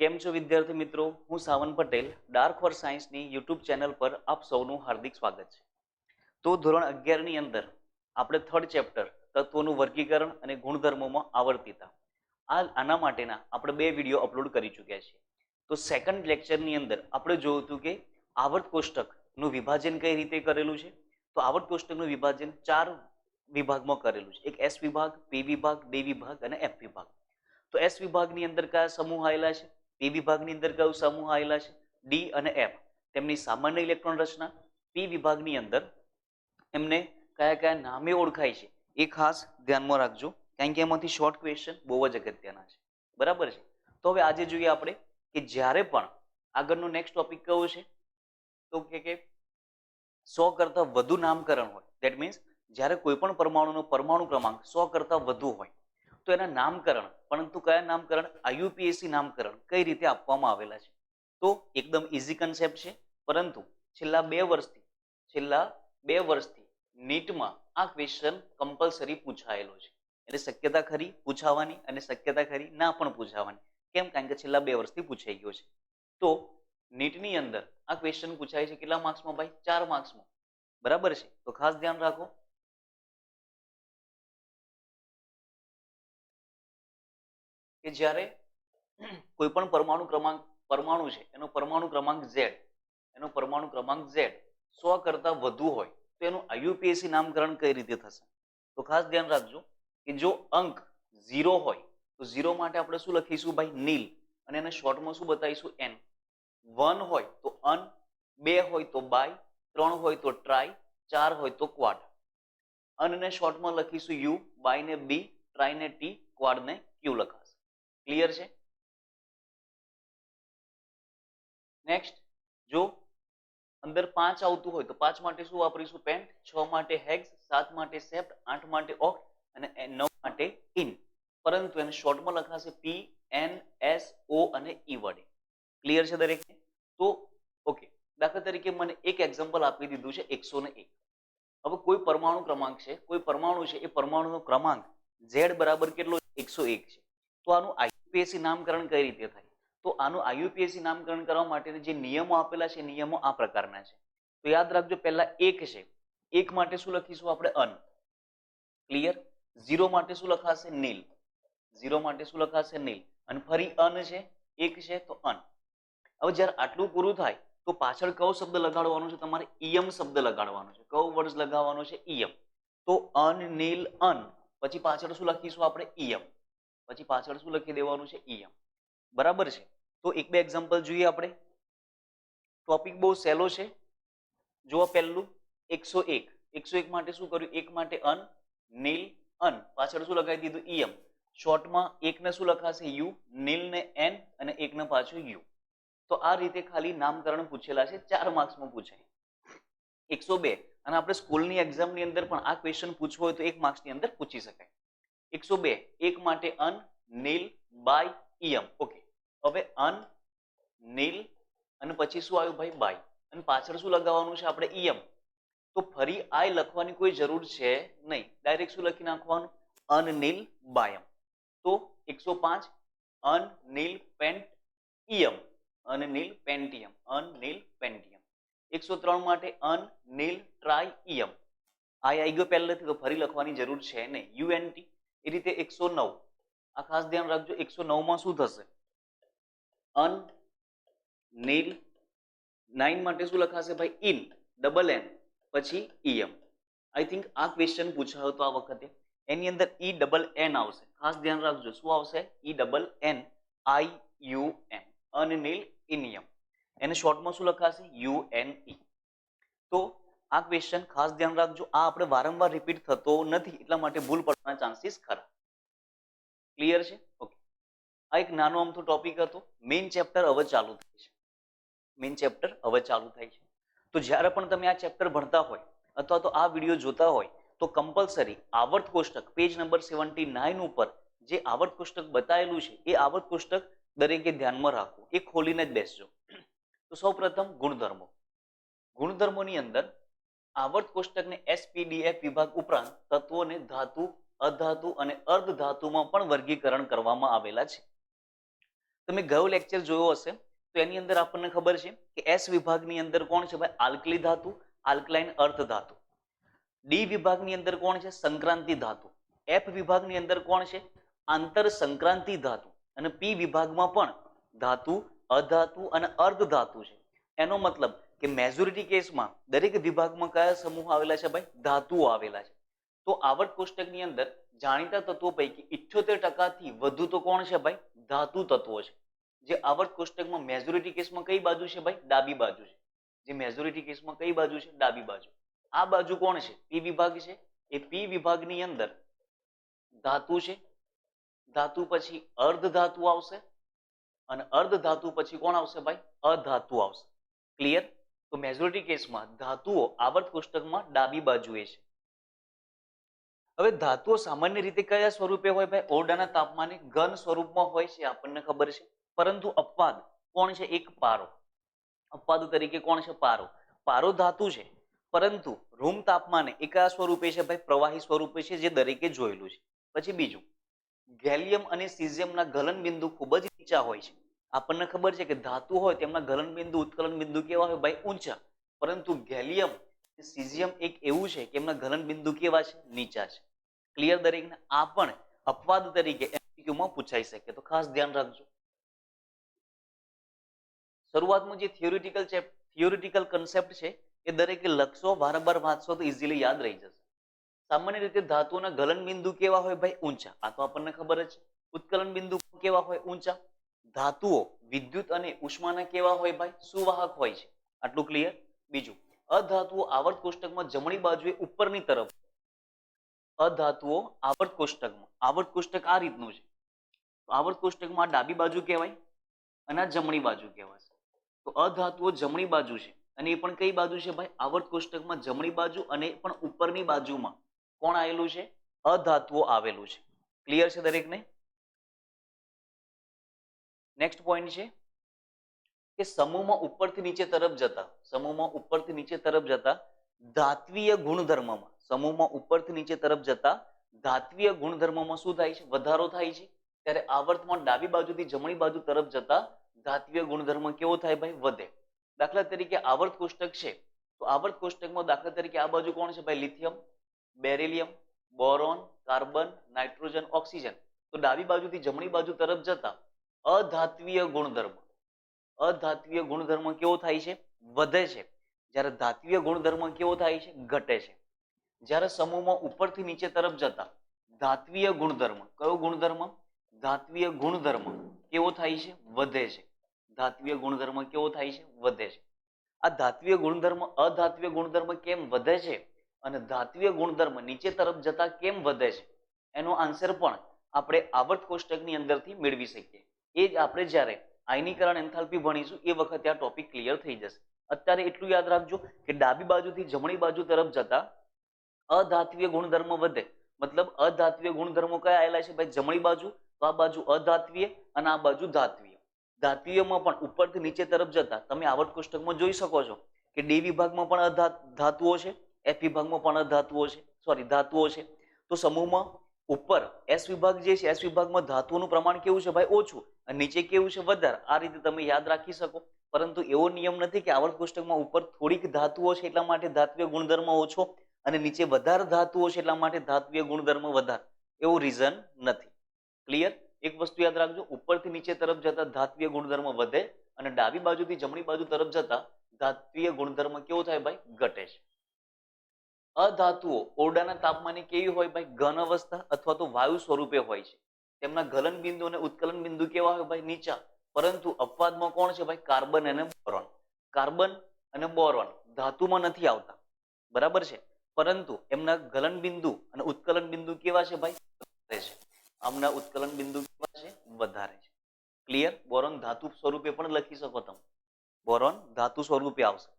કેમ છો વિદ્યાર્થી મિત્રો? હું સાવન પટેલ ડાર્ક ફોર સાયન્સની યુટ્યુબ ચેનલ પર આપ સૌનું હાર્દિક સ્વાગત છે. તો ધોરણ 11 ની અંદર આપણે થર્ડ ચેપ્ટર તત્વોનું વર્ગીકરણ અને ગુણધર્મોમાં આવર્તિતા આના માટેના આપણે 2 વિડીયો અપલોડ કરી ચૂક્યા છીએ. તો સેકન્ડ લેક્ચરની અંદર આપણે જોયું હતું કે આવર્ત કોષ્ટકનું વિભાજન કઈ રીતે કરેલું છે. તો આવર્ત કોષ્ટકનું વિભાજન 4 વિભાગમાં કરેલું છે. એક એસ વિભાગ, પી વિભાગ, ડી વિભાગ અને એફ વિભાગ. તો એસ વિભાગની અંદર કયા સમૂહ આવેલા છે, પી વિભાગની અંદર કયો સમૂહ આવેલા છે, ડી અને એફ તેમની સામાન્ય ઇલેક્ટ્રોન રચના, પી વિભાગની અંદર એમને કયા કયા નામે ઓળખાય છે એ ખાસ ધ્યાનમાં રાખજો, કારણ કે એમાંથી શોર્ટ ક્વેશ્ચન બહુ જ અગત્યના છે. બરાબર છે. તો હવે આજે જોઈએ આપણે કે જ્યારે પણ આગળનો નેક્સ્ટ ટોપિક કયો છે, તો કે 100 કરતા વધુ નામકરણ હોય, ધેટ મીન્સ જ્યારે કોઈ પણ પરમાણુનો પરમાણુ ક્રમાંક 100 કરતા વધુ હોય તો એના નામકરણ, પરંતુ કયા નામકરણ, આઈયુપીએસી નામકરણ કઈ રીતે આપવામાં આવેલા છે. તો એકદમ ઇઝી કન્સેપ્ટ છે, પરંતુ છેલ્લા 2 વર્ષથી નીટમાં આ ક્વેશ્ચન કમ્પલસરી પૂછાયેલો છે. એટલે શક્યતા ખરી પૂછાવાની અને શક્યતા ખરી ના પણ પૂછાવાની. કેમ? કારણ કે છેલ્લા 2 વર્ષથી પૂછાઈ ગયો છે. તો નીટની અંદર આ ક્વેશ્ચન પૂછાય છે કેટલા માર્ક્સમાં ભાઈ? 4 માર્ક્સમાં. બરાબર છે. તો ખાસ ધ્યાન રાખો. કે જ્યારે કોઈ પણ પરમાણુ છે એનો પરમાણુ ક્રમાંક Z 100 કરતા વધુ હોય તો એનું આઈયુપીએસી નામકરણ કઈ રીતે થશે? તો ખાસ ધ્યાન રાખજો કે જો અંક 0 હોય તો 0 માટે આપણે શું લખીશું ભાઈ? નીલ. અને એને શોર્ટમાં શું બતાવીશું? N. 1 હોય તો અન, 2 હોય તો બાય, 3 હોય તો ટ્રાય, 4 હોય તો ક્વાડ. અન ને શોર્ટમાં લખીશું યુ, બાય ને બી, ટ્રાય ને ટી, ક્વાડ ને ક્યુ લખાશે. ક્લિયર છે? નેક્સ્ટ, જો અંદર 5 આવતું હોય તો 5 માટે શું વાપરીશું? પેન્ટ. 6 માટે હેક્સ, 7 માટે સેપ્ટ, 8 માટે ઓક્ટ અને 9 માટે ઇન. પરંતુ એને શોર્ટમાં લખાશે પી, એન, એસ, ઓ અને ઈ વડે. ક્લિયર છે દરેક? તો ઓકે, દાખલા તરીકે મને એક એક્ઝામ્પલ આપી દીધું છે 101. હવે કોઈ પરમાણુ ક્રમાંક છે, કોઈ પરમાણુ છે, એ પરમાણુનો ક્રમાંક Z બરાબર કેટલો? 101 છે. તો આનું આઈયુપીએસી નામકરણ કઈ રીતે થાય? તો આનું આઈયુપીએસી નામકરણ કરવા માટે જે નિયમો આપેલા છે, નિયમો આ પ્રકારના છે. તો યાદ રાખજો, પહેલા 1 છે, 1 માટે શું લખીશું આપણે? અન. ક્લિયર? 0 માટે શું લખાશે? નીલ. 0 માટે શું લખાશે? નીલ. અને ફરી અન છે, 1 છે તો અન. હવે જ્યારે આટલું પૂરું થાય તો પાછળ કયો શબ્દ લગાડવાનો છે? તમારે ઈયમ શબ્દ લગાડવાનો છે. કયો વર્ડ લગાવવાનો છે? ઈયમ. તો અન, નીલ, અન, પછી પાછળ શું લખીશું આપણે? ઈયમ. પછી પાછળ શું લખી દેવાનું છે? ઈયમ. બરાબર છે. તો એક બે એક્ઝામ્પલ જોઈએ આપણે. ટોપિક બહુ સહેલો છે. જો પહેલું 101. 101 માટે શું કર્યું? 1 માટે અન, નીલ, અન, પાછળ શું લગાવી દીધું? ઈયમ. શોર્ટમાં 1 ને શું લખાશે? યુ, નીલ ને એન અને 1 ને પાછું યુ. તો આ રીતે ખાલી નામકરણ પૂછેલા છે, 4 માર્ક્સમાં પૂછાય. 102, અને આપણે સ્કૂલની એક્ઝામની અંદર પણ આ ક્વેશ્ચન પૂછવો હોય તો 1 માર્ક્સની અંદર પૂછી શકાય. 102, 1 માટે અન, નીલ, બાય, ઈયમ. ઓકે, હવે અન, નીલ અને પછી શું આવ્યું ભાઈ? બાય. અને પાછળ શું લગાવવાનું છે આપણે? ઈયમ. તો ફરી આય લખવાની કોઈ જરૂર છે નહીં, ડાયરેક્ટ શું લખી નાખવાનું? અન, નીલ, બાયમ. તો 105, અન, નીલ, પેન્ટ, ઈયમ, અન, નીલ, પેન્ટિયમ, અન, નીલ, પેન્ટિયમ. 103 માટે અન, નીલ, ટ્રાય, ઈયમ. આ આવી ગયો પહેલેથી, તો ફરી લખવાની જરૂર છે નહીં, યુએનટી. એ રીતે 109, આ ખાસ ધ્યાન રાખજો. 109 માં શું થશે? અન, નીલ, 9 માટે શું લખાશે ભાઈ? ઇન, ડબલ એન, પછી ઈયમ. આઈ થિંક આ ક્વેશ્ચન પૂછાયો તો આ વખતે. એની અંદર ઈ ડબલ એન આવશે. ખાસ ધ્યાન રાખજો, શું આવશે? E double N, I U N, અનનીલ, ઇનિયમ. એને શોર્ટમાં શું લખાશે? યુએનઈ. તો આ ક્વેશ્ચન ખાસ ધ્યાન રાખજો. આ આપણે વારંવાર રિપીટ થતો નથી, એટલા માટે ભૂલ પડવાના ચાન્સીસ ખરા. ક્લિયર છે? ઓકે, આ એક નાનો અમથો ટોપિક હતો. મેઇન ચેપ્ટર હવે ચાલુ થાય છે. મેઇન ચેપ્ટર હવે ચાલુ થાય છે. તો જ્યારે પણ તમે આ ચેપ્ટર ભણતા હોય અથવા તો આ વિડીયો જોતા હોય તો કમ્પલસરી આવર્ત કોષ્ટક પેજ નંબર 79 ઉપર જે આવર્ત કોષ્ટક બતાવેલું છે એ આવર્ત કોષ્ટક દરેકે ધ્યાનમાં રાખવું, એ ખોલીને જ બેસજો. તો સૌપ્રથમ ગુણધર્મો. ગુણધર્મોની અંદર આવર્ત કોષ્ટકને એસપીડીએફ વિભાગ ઉપરાંત તત્વોને ધાતુ, અધાતુ અને અર્ધ ધાતુમાં પણ વર્ગીકરણ કરવામાં આવેલા છે. તો તમે ગયો લેક્ચર જોયો હશે તો એની અંદર આપણને ખબર છે કે એસ વિભાગની અંદર કોણ છે ભાઈ આલ્કલી ધાતુ, આલ્કલાઇન અર્ધ ધાતુ. ડી વિભાગની અંદર કોણ છે સંક્રાંતિ ધાતુ. એફ વિભાગની અંદર કોણ છે આંતર સંક્રાંતિ ધાતુ. અને પી વિભાગમાં પણ ધાતુ, અધાતુ અને અર્ધ ધાતુ છે. એનો મતલબ કે મેજોરિટી કેસમાં દરેક વિભાગમાં કયા સમૂહ આવેલા છે ભાઈ ધાતુઓ આવેલા છે. તો આવર્ત કોષ્ટકની અંદર જાણીતા તત્વો પૈકી 78% થી વધુ તો કોણ છે ભાઈ ધાતુ તત્વો છે. જે આવર્ત કોષ્ટકમાં મેજોરિટી કેસમાં કઈ બાજુ છે ભાઈ ડાબી બાજુ છે. જે મેજોરિટી કેસમાં કઈ બાજુ છે ડાબી બાજુ. આ બાજુ કોણ છે પી વિભાગ છે. એ પી વિભાગની અંદર ધાતુ છે. ધાતુ પછી અર્ધ ધાતુ આવશે અને અર્ધ ધાતુ પછી કોણ આવશે ભાઈ અધાતુ આવશે. ક્લિયર? તો મેજોરિટી કેસમાં ધાતુઓ આવર્ત કોષ્ટકમાં ડાબી બાજુએ છે. હવે ધાતુઓ સામાન્ય રીતે કયા સ્વરૂપે હોય ભાઈ ઓરડાના તાપમાને ઘન સ્વરૂપમાં હોય છે આપણને ખબર છે. પરંતુ અપવાદ કોણ છે એક પારો. અપવાદ તરીકે કોણ છે પારો. પારો ધાતુ છે પરંતુ રૂમ તાપમાને એ કયા સ્વરૂપે છે ભાઈ પ્રવાહી સ્વરૂપે છે જે દરેકે જોયેલું છે. પછી બીજું ગેલિયમ અને સીઝિયમના ગલન બિંદુ ખૂબ જ નીચા હોય છે. આપણને ખબર છે કે ધાતુ હોય તેમના ગલન બિંદુ ઉત્કલન બિંદુ કેવા હોય ભાઈ ઊંચા. પરંતુ ગેલિયમ સીઝિયમ એક એવું છે કે એમના ગલન બિંદુ કેવા છે નીચા છે. ક્લિયર દરેકને? આ પણ અપવાદ તરીકે એમસીક્યુમાં પૂછાઈ શકે તો ખાસ ધ્યાન રાખજો. શરૂઆતમાં જે થિયોરિટિકલ કન્સેપ્ટ છે એ દરેકે લખશો, વારંવાર વાંચશો તો ઇઝીલી યાદ રહી જશે. સામાન્ય રીતે ધાતુના ગલન બિંદુ કેવા હોય ભાઈ ઊંચા. આ તો આપણને ખબર જ છે. ઉત્કલન બિંદુ કેવા હોય ઊંચા. ધાતુઓ વિદ્યુત અને ઉષ્માના કેવા હોય ભાઈ સુવાહક હોય છે. આટલું ક્લિયર? બીજું અધાતુઓ આવર્ત કોષ્ટકમાં જમણી બાજુએ ઉપરની તરફ. અધાતુઓ આવર્ત કોષ્ટક આ રીતનું છે. આવર્ત કોષ્ટકમાં ડાબી બાજુ કહેવાય અને જમણી બાજુ કહેવાય. તો અધાતુઓ જમણી બાજુ છે અને એ પણ કઈ બાજુ છે ભાઈ આવર્ત કોષ્ટકમાં જમણી બાજુ અને પણ ઉપરની બાજુમાં કોણ આવેલું છે અધાતુઓ આવેલું છે. ક્લિયર છે દરેકને? નેક્સ્ટ પોઈન્ટ છે કે સમૂહમાં ઉપરથી નીચે તરફ જતા ધાત્વીય ગુણધર્મમાં ધાત્વીય ગુણધર્મમાં શું થાય છે વધારો થાય છે. ત્યારે આવર્તમાં ડાબી બાજુથી જમણી બાજુ તરફ જતા ધાત્વીય ગુણધર્મ કેવો થાય ભાઈ વધે. દાખલા તરીકે આવર્ત કોષ્ટક છે તો આવર્ત કોષ્ટકમાં દાખલા તરીકે આ બાજુ કોણ છે ભાઈ lithium, beryllium, boron, carbon, nitrogen, oxygen. તો ડાબી બાજુથી જમણી બાજુ તરફ જતા અધાત્વીય ગુણધર્મ કેવો થાય છે વધે છે. જ્યારે ધાત્વીય ગુણધર્મ કેવો થાય છે ઘટે છે. જ્યારે સમૂહમાં ઉપરથી નીચે તરફ જતા ધાત્વીય ગુણધર્મ કયો ગુણધર્મ ધાત્વીય ગુણધર્મ કેવો થાય છે વધે છે. ધાત્વીય ગુણધર્મ કેવો થાય છે વધે છે. આ ધાત્વીય ગુણધર્મ અધાત્વીય ગુણધર્મ કેમ વધે છે અને ધાત્વીય ગુણધર્મ નીચે તરફ જતા કેમ વધે છે એનો આન્સર પણ આપણે આવર્ત કોષ્ટકની અંદરથી મેળવી શકીએ. એ જ આપણે જ્યારે આયનીકરણ એન્થાલ્પી ભણીશું એ વખતે આ ટોપિક ક્લિયર થઈ જશે. અત્યારે એટલું યાદ રાખજો કે ડાબી બાજુથી જમણી બાજુ તરફ જતા અધાત્વીય ગુણધર્મ વધે. મતલબ અધાત્વીય ગુણધર્મો કયા આવેલા છે ભાઈ જમણી બાજુ. તો આ બાજુ અધાત્વીય અને આ બાજુ ધાત્વીય. ધાત્વીયમાં પણ ઉપરથી નીચે તરફ જતા તમે આવર્ત કોષ્ટકમાં જોઈ શકો છો કે ડી વિભાગમાં પણ ધાતુઓ છે, એફ વિભાગમાં પણ ધાતુઓ છે. તો સમૂહમાં ઉપર એસ વિભાગ જે છે એસ વિભાગમાં ધાતુઓનું પ્રમાણ કેવું છે ભાઈ ઓછું અને નીચે કેવું છે વધારે. આ રીતે તમે યાદ રાખી શકો. પરંતુ એવો નિયમ નથી કે આવર્ત કોષ્ટકમાં ઉપર થોડીક ધાતુઓ છે એટલા માટે ધાત્વીય ગુણધર્મ ઓછો અને નીચે વધારે ધાતુઓ છે એટલા માટે ધાત્વીય ગુણધર્મ વધારે. એવું રીઝન નથી. ક્લિયર? એક વસ્તુ યાદ રાખજો, ઉપરથી નીચે તરફ જતા ધાત્વીય ગુણધર્મ વધે અને ડાબી બાજુથી જમણી બાજુ તરફ જતા ધાત્વીય ગુણધર્મ કેવો થાય ભાઈ ઘટે છે. અધાતુઓ ઓરડાના તાપમાને કેવી હોય ભાઈ ઘન અવસ્થા અથવા તો વાયુ સ્વરૂપે હોય છે. તેમના ગલન બિંદુ અને ઉત્કલન બિંદુ કેવા હોય ભાઈ નીચા. પરંતુ અપવાદમાં કોણ છે ભાઈ કાર્બન અને બોરોન. કાર્બન અને બોરોન ધાતુમાં નથી આવતા, બરાબર છે, પરંતુ એમના ગલન બિંદુ અને ઉત્કલન બિંદુ કેવા છે ભાઈ વધારે છે. આમના ઉત્કલન બિંદુ કેવા છે વધારે છે. ક્લિયર? બોરોન ધાતુ સ્વરૂપે પણ લખી શકો તમે. બોરોન ધાતુ સ્વરૂપે આવશે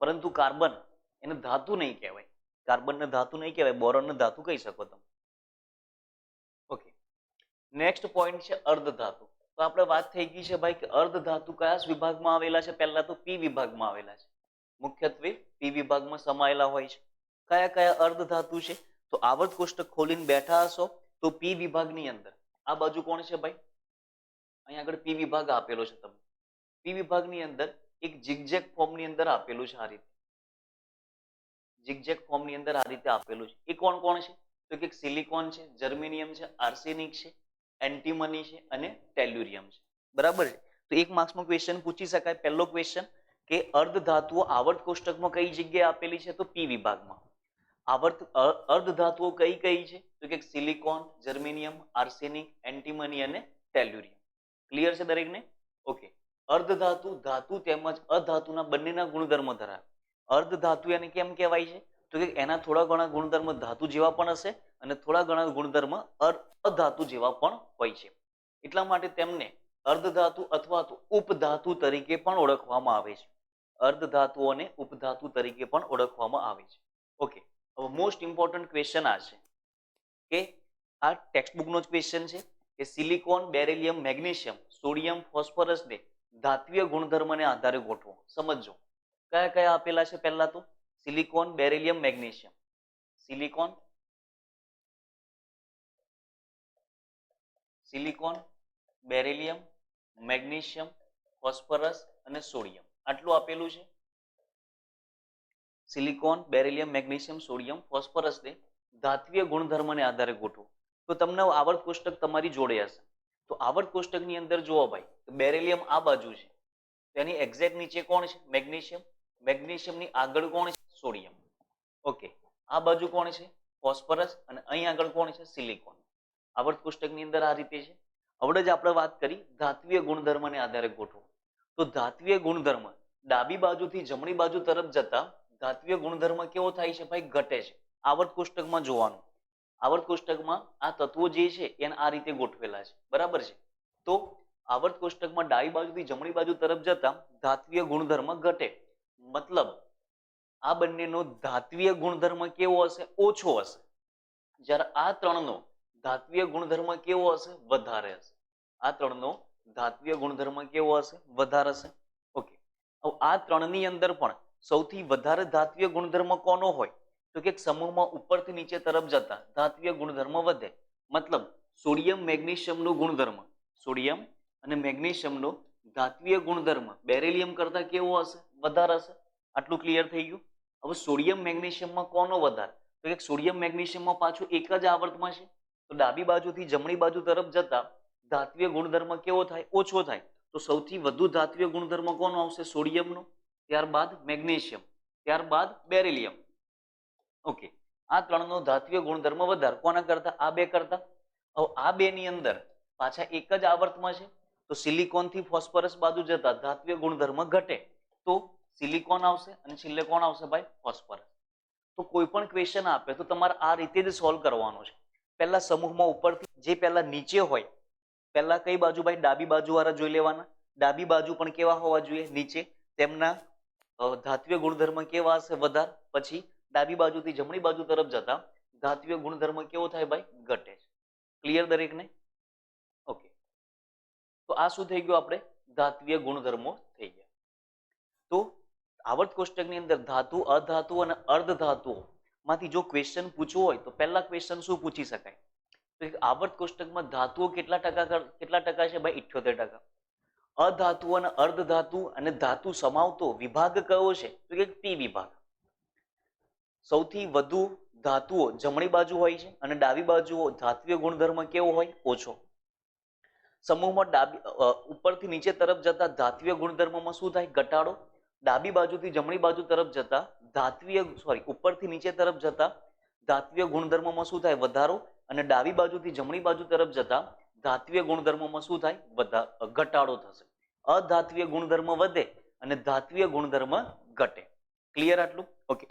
પરંતુ કાર્બન એને ધાતુ નહીં કહેવાય. કાર્બનને ધાતુ નહીં કહેવાય, બોરોનને ધાતુ કહી શકો તમે. ઓકે, નેક્સ્ટ પોઈન્ટ છે અર્ધધાતુ. તો આપણે વાત થઈ ગઈ છે ભાઈ કે અર્ધધાતુ કયા વિભાગમાં આવેલા છે. પહેલા તો પી વિભાગમાં આવેલા છે. મુખ્યત્વે પી વિભાગમાં સમાયેલા હોય છે. કયા કયા અર્ધધાતુ છે? તો આવર્ત કોષ્ટક ખોલીને બેઠા હશો તો પી વિભાગની અંદર આ બાજુ કોણ છે ભાઈ અહીંયા આગળ પી વિભાગ આપેલો છે તમને. પી વિભાગની અંદર એક ઝિગઝેગ ફોર્મની અંદર આપેલું છે આ રીતે. ઝિગઝેગ ફોર્મની અંદર આ રીતે આપેલું છે. એ કોણ કોણ છે? તો કે સિલિકોન છે, જર્મેનિયમ છે, આર્સેનિક છે, એન્ટીમની છે અને ટેલ્યુરિયમ છે. બરાબર છે. તો એક માર્ક્સમાં ક્વેશ્ચન પૂછી શકાય. પહેલો ક્વેશ્ચન કે અર્ધ ધાતુઓ આવર્ત કોષ્ટકમાં કઈ જગ્યાએ આપેલી છે? તો પી વિભાગમાં. અર્ધ ધાતુઓ કઈ કઈ છે? તો કે સિલિકોન, જર્મેનિયમ, આર્સેનિક, એન્ટીમની અને ટેલ્યુરિયમ. ક્લિયર છે દરેકને? ઓકે. અર્ધ ધાતુ, ધાતુ તેમજ અધાતુના બંનેના ગુણધર્મ ધરાવે. અર્ધ ધાતુ એને કેમ કહેવાય છે? તો કે એના થોડા ઘણા ગુણધર્મ ધાતુ જેવા પણ હશે અને થોડા ઘણા ગુણધર્મ અધાતુ જેવા પણ હોય છે. એટલા માટે તેમને અર્ધ ધાતુ અથવા તો ઉપધાતુ તરીકે પણ ઓળખવામાં આવે છે. અર્ધ ધાતુઓને ઉપધાતુ તરીકે પણ ઓળખવામાં આવે છે. ઓકે. હવે મોસ્ટ ઇમ્પોર્ટન્ટ ક્વેશ્ચન આ છે કે આ ટેક્સ્ટબુકનો જ ક્વેશ્ચન છે કે સિલિકોન, બેરિલિયમ, મેગ્નેશિયમ, સોડિયમ, ફોસ્ફરસને ધાત્વિય ગુણધર્મને આધારે ગોઠવો. સમજો કયા કયા આપેલા છે? પહેલા તો silicon, beryllium, magnesium. Silicon, beryllium, magnesium, phosphorus અને સોડિયમ. આટલું આપેલું છે. સિલિકોન, બેરિલિયમ, મેગ્નેશિયમ, સોડિયમ, ફોસ્ફરસને ધાત્વિય ગુણધર્મને આધારે ગોઠવો. તો તમને આવર્ત કોષ્ટક તમારી જોડે હશે. તો આવર્ત કોષ્ટકની અંદર જુઓ ભાઈ, બેરિલિયમ આ બાજુ છે, તેની એક્ઝેક્ટ નીચે કોણ છે? મેગ્નેશિયમ. મેગ્નેશિયમની આગળ કોણ છે? સોડિયમ. ઓકે. આ બાજુ કોણ છે? ફોસ્ફરસ. અને અહીં આગળ કોણ છે? સિલિકોન. આવર્ત કોષ્ટકની અંદર આ રીતે છે. હવે જ આપણે વાત કરી ધાત્વિય ગુણધર્મને આધારે ગોઠવો. તો ધાત્વિય ગુણધર્મ ડાબી બાજુથી જમણી બાજુ તરફ જતા ધાત્વિય ગુણધર્મ કેવો થાય છે ભાઈ? ઘટે છે. આવર્ત કોષ્ટકમાં જોવાનું. આવર્ત કોષ્ટકમાં આ તત્વો જે છે એને આ રીતે ગોઠવેલા છે. બરાબર છે. તો આવર્ત કોષ્ટકમાં ડાબી બાજુથી જમણી બાજુ તરફ જતા ધાત્વિય ગુણધર્મ ઘટે. મતલબ આ બંનેનો ધાત્વિય ગુણધર્મ કેવો હશે? ઓછો હશે. જ્યારે આ ત્રણનો ધાત્વિય ગુણધર્મ કેવો હશે? વધારે હશે. આ ત્રણનો ધાત્વિય ગુણધર્મ કેવો હશે? વધારે હશે. ઓકે. હવે આ ત્રણની અંદર પણ સૌથી વધારે ધાત્વિય ગુણધર્મ કોનો હોય? તો કે સમૂહમાં ઉપરથી નીચે તરફ જતા ધાત્વિય ગુણધર્મ વધે. મતલબ સોડિયમ, મેગ્નેશિયમનો ગુણધર્મ, સોડિયમ અને મેગ્નેશિયમનો ધાત્વિય ગુણધર્મ બેરિલિયમ કરતા કેવો હશે? વધારે હશે. આટલું ક્લિયર થઈ ગયું? હવે સોડિયમ, મેગ્નેશિયમમાં કોનો વધારે? તો કે સોડિયમ, મેગ્નેશિયમમાં પાછું એક જ આવર્તમાં છે. તો ડાબી બાજુથી જમણી બાજુ તરફ જતા ધાત્વિય ગુણધર્મ કેવો થાય? ઓછો થાય. તો સૌથી વધુ ધાત્વિય ગુણધર્મ કોનો આવશે? સોડિયમનો. ત્યારબાદ મેગ્નેશિયમ, ત્યારબાદ બેરિલિયમ. ઓકે. આ ત્રણનો ધાત્વિય ગુણધર્મ વધારે કોના કરતા? આ બે કરતા. હવે આ બે ની અંદર પાછા એક જ આવર્તમાં છે. તો સિલિકોન થી ફોસ્ફરસ બાજુ જતા ધાત્વિય ગુણધર્મ ઘટે. તો સિલિકોન આવશે અને છેલ્લે કોણ આવશે ભાઈ? ફોસ્ફરસ. તો કોઈ પણ ક્વેશ્ચન આપે તો તમારે આ રીતે જ સોલ્વ કરવાનો છે. પહેલા સમૂહમાં ઉપરથી જે પહેલા નીચે હોય, પહેલા કઈ બાજુ ભાઈ? ડાબી બાજુ વાળા જોઈ લેવાના. ડાબી બાજુ પણ કેવા હોવા જોઈએ? નીચે. તેમના ધાત્વિય ગુણધર્મ કેવા હશે? વધારે. પછી ડાબી બાજુથી જમણી બાજુ તરફ જતા ધાત્વિય ગુણધર્મ કેવો થાય ભાઈ? ઘટે છે. ક્લિયર દરેકને? ઓકે. તો આ શું થઈ ગયું? આપણે ધાત્વિય ગુણધર્મો થઈ ગયા. તો આવર્ત કોષ્ટકની અંદર ધાતુ, અધાતુ અને અર્ધ ધાતુઓ માંથી જો ક્વેશ્ચન પૂછવું હોય તો પહેલા ક્વેશ્ચન શું પૂછી શકાય? તો આવર્ત કોષ્ટકમાં ધાતુઓ કેટલા ટકા છે ભાઈ? 78%. અધાતુ અને અર્ધ ધાતુ અને ધાતુ સમાવતો વિભાગ કયો છે? તો કે પી વિભાગ. સૌથી વધુ ધાતુઓ જમણી બાજુ હોય છે અને ડાબી બાજુ ધાત્વિય ગુણધર્મ કેવો હોય? ઓછો. સમૂહમાં ઉપરથી નીચે તરફ જતા ધાત્વિય ગુણધર્મમાં શું થાય? ઘટાડો. ડાબી બાજુથી જમણી બાજુ તરફ જતા ઉપરથી નીચે તરફ જતા ધાત્વિય ગુણધર્મમાં શું થાય? વધારો. અને ડાબી બાજુથી જમણી બાજુ તરફ જતા ધાત્વિય ગુણધર્મમાં શું થાય? ઘટાડો થશે. અધાત્વિય ગુણધર્મ વધે અને ધાત્વિય ગુણધર્મ ઘટે. ક્લિયર આટલું? ઓકે.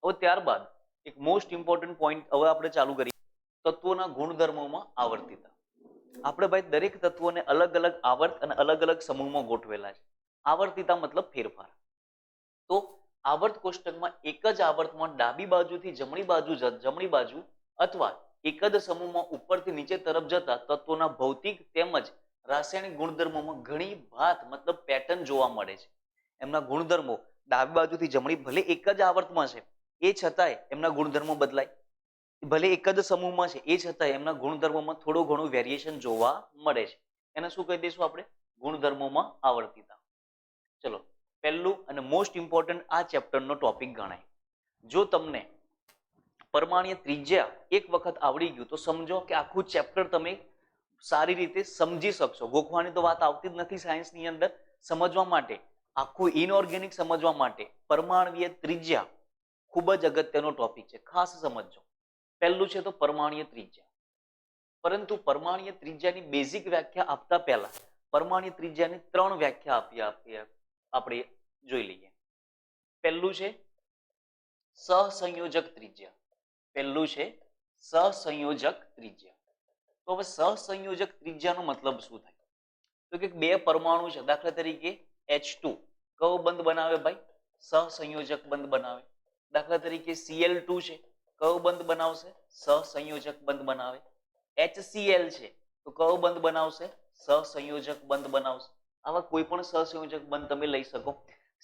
હવે ત્યારબાદ એક મોસ્ટ ઇમ્પોર્ટન્ટ પોઈન્ટ હવે આપણે ચાલુ કરીએ. તત્વોના ગુણધર્મોમાં આવર્તિતા. આપણે ભાઈ દરેક તત્વોને અલગ અલગ આવર્ત અને અલગ અલગ સમૂહમાં ગોઠવેલા છે. આવર્તિતા મતલબ ફેરફાર. તો આવર્ત કોષ્ટકમાં એક જ આવર્તમાં ડાબી બાજુથી જમણી બાજુ અથવા એક જ સમૂહમાં ઉપરથી નીચે તરફ જતા તત્વોના ભૌતિક તેમજ રાસાયણિક ગુણધર્મોમાં ઘણી ભાત મતલબ પેટર્ન જોવા મળે છે. એમના ગુણધર્મો ડાબી બાજુથી જમણી ભલે એક જ આવર્તમાં છે એ છતાંય એમના ગુણધર્મો બદલાય. ભલે એક જ સમૂહમાં છે એ છતાંય એમના ગુણધર્મોમાં થોડું ઘણું વેરિએશન જોવા મળે છે. એને શું કહી દઈશું આપણે? ગુણધર્મોમાં આવર્તિતા. ચલો, પહેલું અને મોસ્ટ ઇમ્પોર્ટન્ટ આ ચેપ્ટરનો ટોપિક ગણાય. જો તમને પરમાણ્વીય ત્રિજ્યા એક વખત આવડી ગયું તો સમજો કે આખું ચેપ્ટર તમે સારી રીતે સમજી શકશો. ગોખવાની તો વાત આવતી જ નથી સાયન્સની અંદર. સમજવા માટે, આખું ઇનઓર્ગેનિક સમજવા માટે પરમાણ્વીય ત્રિજ્યા ખૂબ જ અગત્યનો ટોપિક છે, ખાસ સમજજો. પહેલું છે તો પરમાણ્વીય ત્રિજ્યા. પરંતુ પરમાણ્વીય ત્રિજ્યાની બેઝિક વ્યાખ્યા આપતા પહેલા પરમાણ્વીય ત્રિજ્યાની 3 વ્યાખ્યા આપણે જોઈ લઈએ. પહેલું છે સહસંયોજક ત્રિજ્યા. પહેલું છે સહસંયોજક ત્રિજ્યા. તો હવે સહસંયોજક ત્રિજ્યાનો મતલબ શું થાય? તો કે બે પરમાણુ છે, દાખલા તરીકે H2 કયો બંધ બનાવે ભાઈ? સહસંયોજક બંધ બનાવે. દાખલા તરીકે Cl2 છે, કયો બંધ બનાવશે? સહસંયોજક બંધ બનાવે. HCl છે તો કયો બંધ બનાવશે? સહસંયોજક બંધ બનાવશે. આવા કોઈ પણ સહસંયોજક બંધ તમે લઈ શકો.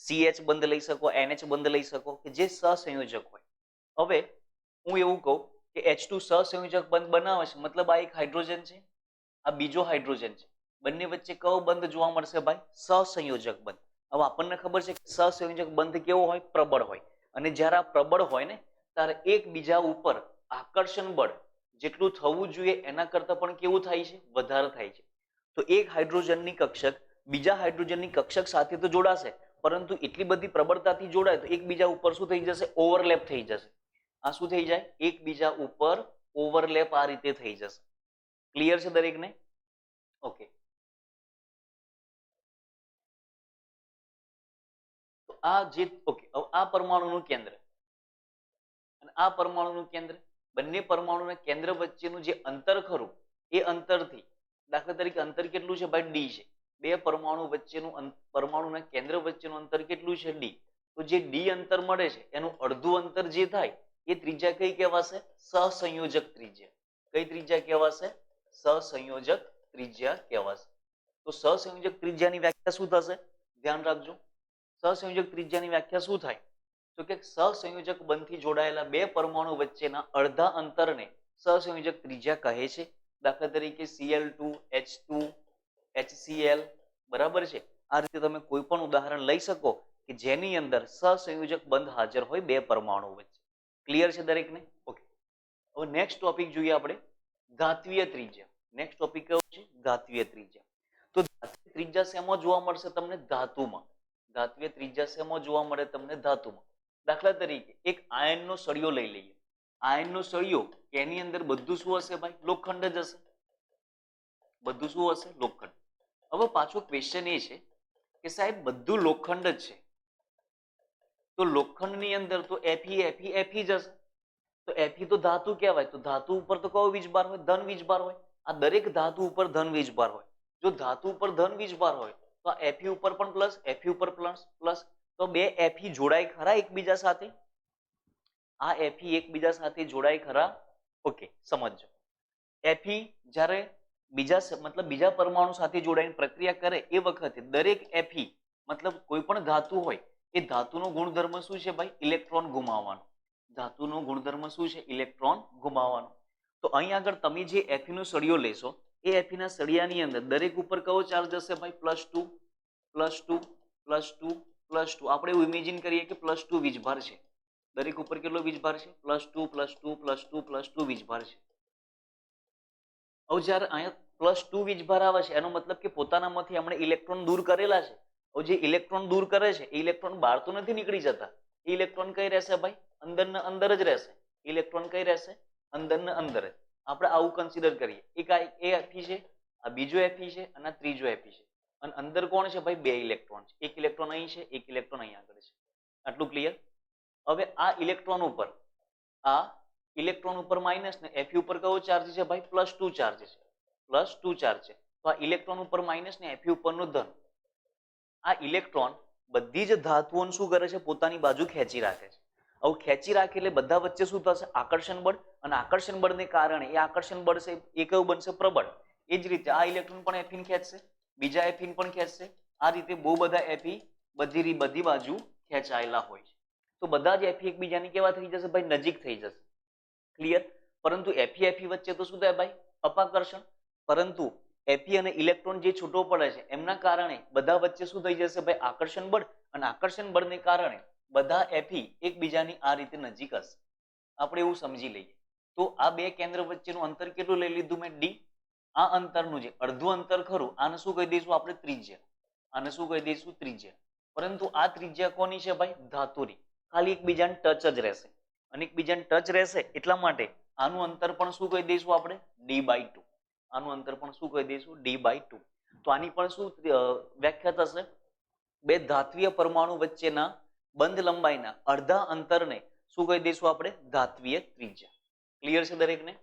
CH બંધ લઈ શકો, NH બંધ લઈ શકો, કે જે સહસંયોજક હોય. હવે હું એવું કહું કે H2 સહસંયોજક બંધ બનાવે છે, મતલબ આ એક હાઇડ્રોજન છે, આ બીજો હાઇડ્રોજન છે. બંને વચ્ચે કયો બંધ જોવા મળશે ભાઈ? સહસંયોજક બંધ. હવે આપણને ખબર છે કે સહસંયોજક બંધ કેવો હોય? પ્રબળ હોય. અને જ્યારે આ પ્રબળ હોય ને ત્યારે એકબીજા ઉપર આકર્ષણ બળ જેટલું થવું જોઈએ એના કરતા પણ કેવું થાય છે? વધારે થાય છે. તો એક હાઇડ્રોજનની કક્ષક બીજા હાઇડ્રોજનની કક્ષક સાથે તો જોડાશે, પરંતુ એટલી બધી પ્રબળતાથી જોડાય તો એકબીજા ઉપર શું થઈ જશે? ઓવરલેપ થઈ જશે. આ શું થઈ જાય? એકબીજા ઉપર ઓવરલેપ આ રીતે થઈ જશે. ક્લિયર છે દરેકને? ઓકે. તો આ જે આ પરમાણુનું કેન્દ્ર અને આ પરમાણુનું કેન્દ્ર, બંને પરમાણુના કેન્દ્ર વચ્ચેનું જે અંતર ખરું એ અંતરથી, દાખલા તરીકે અંતર કેટલું છે ભાઈ? ડી છે. બે પરમાણુ વચ્ચેનું પરમાણુના કેન્દ્ર વચ્ચેનું અંતર કેટલું છે? ડી. તો જે ડી અંતર મળે છે એનું અડધું અંતર જે થાય એ ત્રિજ્યા કઈ કહેવાશે? સહસંયોજક ત્રિજ્યા. કઈ ત્રિજ્યા કહેવાશે? સહસંયોજક ત્રિજ્યા કહેવાશે. તો સહસંયોજક ત્રિજ્યાની વ્યાખ્યા શું થશે? ધ્યાન રાખજો. સહસંયોજક ત્રિજ્યાની વ્યાખ્યા શું થાય? તો કે સહસંયોજક બંધથી જોડાયેલા બે પરમાણુ વચ્ચેના અડધા અંતરને સહસંયોજક ત્રિજ્યા કહે છે. દાખલા તરીકે Cl2, H2, HCl, બરાબર છે. આ રીતે તમે કોઈ પણ ઉદાહરણ લઈ શકો કે જેની અંદર સહસંયોજક બંધ હાજર હોય બે પરમાણુ વચ્ચે. ક્લિયર છે દરેકને? ઓકે. હવે નેક્સ્ટ ટોપિક જોઈએ આપણે, ધાત્વીય ત્રિજ્યા. નેક્સ્ટ ટોપિક કયો છે? ધાત્વીય ત્રિજ્યા. તો ધાત્વીય ત્રિજ્યા શેમાં જોવા મળશે તમને? ધાતુમાં. ધાત્વીય ત્રિજ્યા શેમાં જોવા મળે તમને? ધાતુમાં. દાખલા તરીકે એક આયનનો સળિયો લઈ લઈએ. આયનનો સળિયો, એની અંદર બધું શું હશે ભાઈ? લોખંડ જ હશે. બધું શું હશે? લોખંડ. હવે પાછો ક્વેશ્ચન એ છે કે સાહેબ બધું લોખંડ જ છે તો લોખંડની અંદર તો Fe જ હશે. તો Fe તો ધાતુ કહેવાય. તો ધાતુ ઉપર તો કયો વીજભાર હોય? ધન વીજભાર હોય. આ દરેક ધાતુ ઉપર ધન વીજભાર હોય. જો ધાતુ ઉપર ધન વીજભાર હોય તો આ Fe ઉપર પણ પ્લસ, Fe ઉપર પ્લસ. તો બે Fe જોડાય ખરા એકબીજા સાથે? આ Fe એકબીજા સાથે જોડાય ખરા? ઓકે, સમજો. Fe જ્યારે બીજા પરમાણુ સાથે જોડાઈને પ્રક્રિયા કરે એ વખતે દરેક Fe મતલબ કોઈ પણ ધાતુ હોય એ ધાતુનો ગુણધર્મ શું છે ભાઈ? ઇલેક્ટ્રોન ગુમાવવાનો. ધાતુનો ગુણધર્મ શું છે? ઇલેક્ટ્રોન ગુમાવવાનો. તો અહીં આગળ તમે જે Fe નો સળિયો લેશો એ Fe ના સળિયાની અંદર દરેક ઉપર કયો ચાર્જ હશે ભાઈ? +2, +2, +2, +2. આપણે એવું ઇમેજિન કરીએ કે +2 વીજભાર છે. દરેક ઉપર કેટલો વીજભાર છે? +2, +2, +2, +2 વીજભાર છે. હવે જ્યારે અહીંયા +2 વીજભાર આવે છે એનો મતલબ કે પોતાનામાંથી આપણે ઇલેક્ટ્રોન દૂર કરેલા છે. હવે જે ઇલેક્ટ્રોન દૂર કરે છે એ ઇલેક્ટ્રોન બહાર તો નથી નીકળી જતા. એ ઇલેક્ટ્રોન કઈ રહેશે ભાઈ? અંદરના અંદર જ રહેશે. ઇલેક્ટ્રોન કઈ રહેશે? અંદરના અંદર જ. આપણે આવું કન્સિડર કરીએ. એક એ Fe છે, આ બીજો Fe છે અને આ ત્રીજો Fe છે. અને અંદર કોણ છે ભાઈ? બે ઇલેક્ટ્રોન છે. એક ઇલેક્ટ્રોન અહીં છે, એક ઇલેક્ટ્રોન અહીં આગળ છે. આટલું ક્લિયર? હવે આ ઇલેક્ટ્રોન ઉપર માઇનસ ને Fe ઉપર કયો ચાર્જ છે ભાઈ? +2 ચાર્જ છે. +2 ચાર્જ છે. તો આ ઇલેક્ટ્રોન ઉપર માઇનસ ને Fe ઉપરનો ધન. આ ઇલેક્ટ્રોન બધી જ ધાતુઓને શું કરે છે? પોતાની બાજુ ખેંચી રાખે છે. હવે ખેંચી રાખે એટલે બધા વચ્ચે શું થશે? આકર્ષણ બળ. અને આકર્ષણ બળને કારણે એ આકર્ષણ બળ છે એ કયું બનશે? પ્રબળ. એ જ રીતે આ ઇલેક્ટ્રોન પણ Fe ખેંચશે, બીજા Fe પણ ખેંચશે. આ રીતે બહુ બધા Fe બધી બાજુ ખેંચાયેલા હોય છે. તો બધા જ Fe એકબીજાની કેવા થઈ જશે ભાઈ? નજીક થઈ જશે. ક્લિયર? પરંતુ Fe વચ્ચે તો શું થાય ભાઈ? અપાકર્ષણ. પરંતુ એફી અને ઇલેક્ટ્રોન જે છૂટો પડે છે એમના કારણે બધા વચ્ચે શું થઈ જશે ભાઈ આકર્ષણ બળ, અને આકર્ષણ બળને કારણે બધા એફી એકબીજાની આ રીતે નજીક હશે. આપણે એવું સમજી લઈએ. તો આ બે કેન્દ્ર વચ્ચેનું અંતર કેટલું લઈ લીધું મેં ડી. આ અંતરનું જે અડધું અંતર ખરું આને શું કહી દઈશું આપણે ત્રિજ્યા. આને શું કહી દઈશું ત્રિજ્યા. પરંતુ આ ત્રિજ્યા કોની છે ભાઈ ધાતુની. ખાલી એકબીજાને ટચ જ રહેશે અને એકબીજાને ટચ રહેશે એટલા માટે આનું અંતર પણ શું કહી દઈશું આપણે d/2. આનું અંતર પણ શું કહી દઈશું d/2. તો આની પણ શું વ્યાખ્યા થશે બે ધાત્વિય પરમાણુ વચ્ચેના બંધ લંબાઈના અડધા અંતરને શું કહી દઈશું આપણે ધાત્વિય ત્રિજ્યા. ક્લિયર છે દરેકને?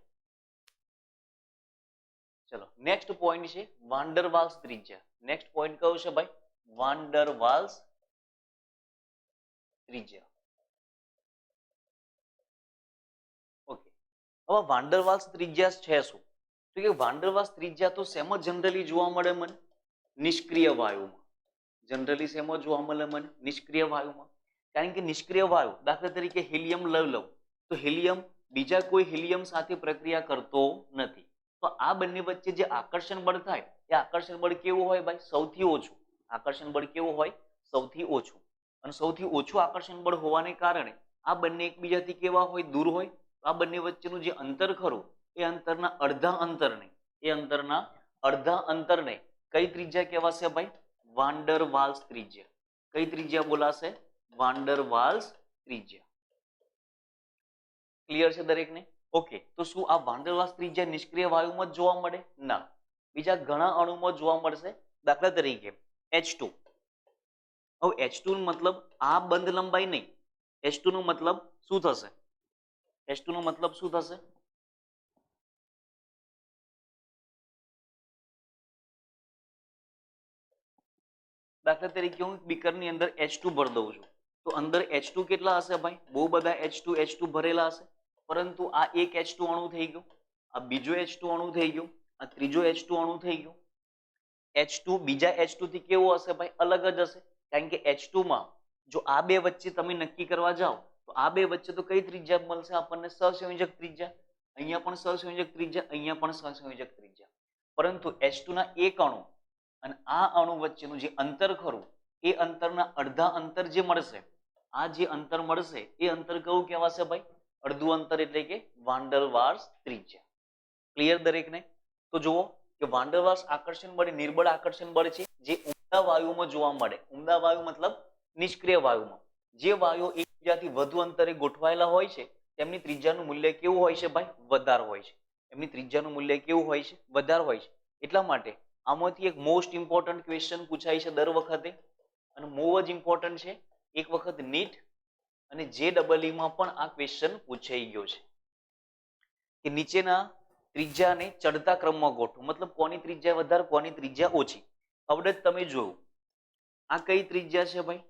ચલો નેક્સ્ટ પોઈન્ટ છે વાન ડર વાલ્સ ત્રિજ્યા. નેક્સ્ટ પોઈન્ટ કયો છે ભાઈ વાન ડર વાલ્સ ત્રિજ્યા. ઓકે, હવે વાન ડર વાલ્સ ત્રિજ્યા છે શું? તો કે વાન ડર વાલ્સ ત્રિજ્યા તો શેમાં જનરલી જોવા મળે મને નિષ્ક્રિય વાયુમાં. જનરલી શેમાં જોવા મળે મને નિષ્ક્રિય વાયુમાં. કારણ કે નિષ્ક્રિય વાયુ દાખલા તરીકે હિલિયમ લઈ લઉં તો હિલિયમ બીજા કોઈ હિલિયમ સાથે પ્રક્રિયા કરતો નથી. તો આ બંને વચ્ચે જે આકર્ષણ બળ થાય એ આકર્ષણ બળ કેવું હોય ભાઈ સૌથી ઓછું. આકર્ષણ બળ કેવું હોય સૌથી ઓછું. અને સૌથી ઓછું આકર્ષણ બળ હોવાને કારણે આ બંને એકબીજાથી કેવા હોય દૂર હોય. આ બંને વચ્ચેનું જે અંતર ખરું એ અંતરના અડધા અંતરને કઈ ત્રિજ્યા કહેવાશે ભાઈ વાન ડર વાલ્સ ત્રિજ્યા. કઈ ત્રિજ્યા બોલાશે વાન ડર વાલ્સ ત્રિજ્યા. ક્લિયર છે દરેકને? ઓકે, તો શું આ વાન ડર વાલ્સ ત્રિજ્યા નિષ્ક્રિય વાયુમાં જ જોવા મળે? ના, બીજા ઘણા અણુમાં જોવા મળશે. દાખલા તરીકે H2. હવે H2 નો મતલબ આ બંધ લંબાઈ નહીં. H2 નો મતલબ શું થશે? H2 નો મતલબ શું થશે? દાખલા તરીકે હું બીકરની અંદર H2 ભરી દઉં છું તો અંદર H2 કેટલા હશે ભાઈ બહુ બધા H2 ભરેલા હશે. પરંતુ આ એક H2 અણુ થઈ ગયું, આ બીજો H2 અણુ થઈ ગયો, આ ત્રીજો H2 અણુ થઈ ગયો. H2 બીજા H2 થી કેવો હશે ભાઈ અલગ જ હશે. કારણ કે H2 માં જો આ બે વચ્ચે તમે નક્કી કરવા જાઓ તો આ બે વચ્ચે તો કઈ ત્રિજ્યા મળશે આપણને સહસંયોજક ત્રિજ્યા. અહીંયા પણ સહસંયોજક ત્રિજ્યા, અહીંયા પણ સહસંયોજક ત્રિજ્યા. પરંતુ H2 ના એક અણુ અને આ અણુ વચ્ચેનું જે અંતર ખરું એ અંતરના અડધા અંતર જે મળશે, આ જે અંતર મળશે એ અંતર કયું કહેવાશે ભાઈ અડધું અંતર એટલે કે વાન ડર વાલ્સ ત્રિજ્યા. ક્લિયર દરેકને? તો જુઓ કે વાન ડર વાલ્સ આકર્ષણ બળ નિર્બળ આકર્ષણ બળ છે જે ઉમદા વાયુમાં જોવા મળે. ઉમદા વાયુ મતલબ નિષ્ક્રિય વાયુમાં. જે વાયુઓ એકબીજાથી વધુ અંતરે ગોઠવાયેલા હોય છે તેમની ત્રિજ્યાનું મૂલ્ય કેવું હોય છે ભાઈ વધારે હોય છે. એમની ત્રિજ્યાનું મૂલ્ય કેવું હોય છે વધારે હોય છે. એટલા માટે આમાંથી એક મોસ્ટ ઇમ્પોર્ટન્ટ ક્વેશ્ચન પૂછાય છે દર વખતે અને બહુ જ ઇમ્પોર્ટન્ટ છે. એક વખત નીટ અને JEE માં પણ આ ક્વેશ્ચન પૂછાઈ ગયો છે કે નીચેના ત્રિજ્યાને ચડતા ક્રમમાં ગોઠવો. મતલબ કોની ત્રિજ્યા વધારે કોની ત્રિજ્યા ઓછી. હવે તમે જોયું આ કઈ ત્રિજ્યા છે ભાઈ?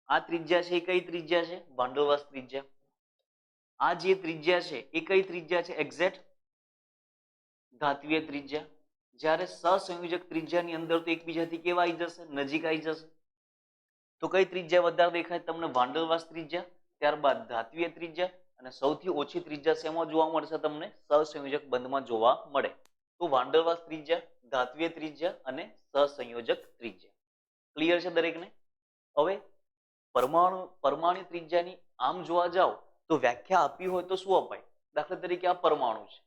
આ ત્રિજ્યા છે એ કઈ ત્રિજ્યા છે? વાન ડર વાલ્સ ત્રિજ્યા. આ જે ત્રિજ્યા છે એ કઈ ત્રિજ્યા છે? એક્ઝેક્ટ ધાત્વિય ત્રિજ્યા. જ્યારે સહસંયોજક ત્રિજ્યાની અંદર તો એકબીજાથી કેવા આવી જશે નજીક આવી જશે. તો કઈ ત્રિજ્યા વધારે દેખાય તમને? વાન ડર વાલ્સ ત્રિજ્યા, ત્યારબાદ ધાત્વિય ત્રિજ્યા અને સૌથી ઓછી ત્રિજ્યા શેમાં જોવા મળશે તમને? સહસંયોજક બંધમાં જોવા મળે. તો વાન ડર વાલ્સ ત્રિજ્યા, ધાત્વિય ત્રિજ્યા અને સહસંયોજક ત્રિજ્યા. ક્લિયર છે દરેકને? હવે પરમાણુ ત્રિજ્યાની આમ જોવા જાઓ તો વ્યાખ્યા આપી હોય તો શું અપાય? દાખલા તરીકે આ પરમાણુ છે,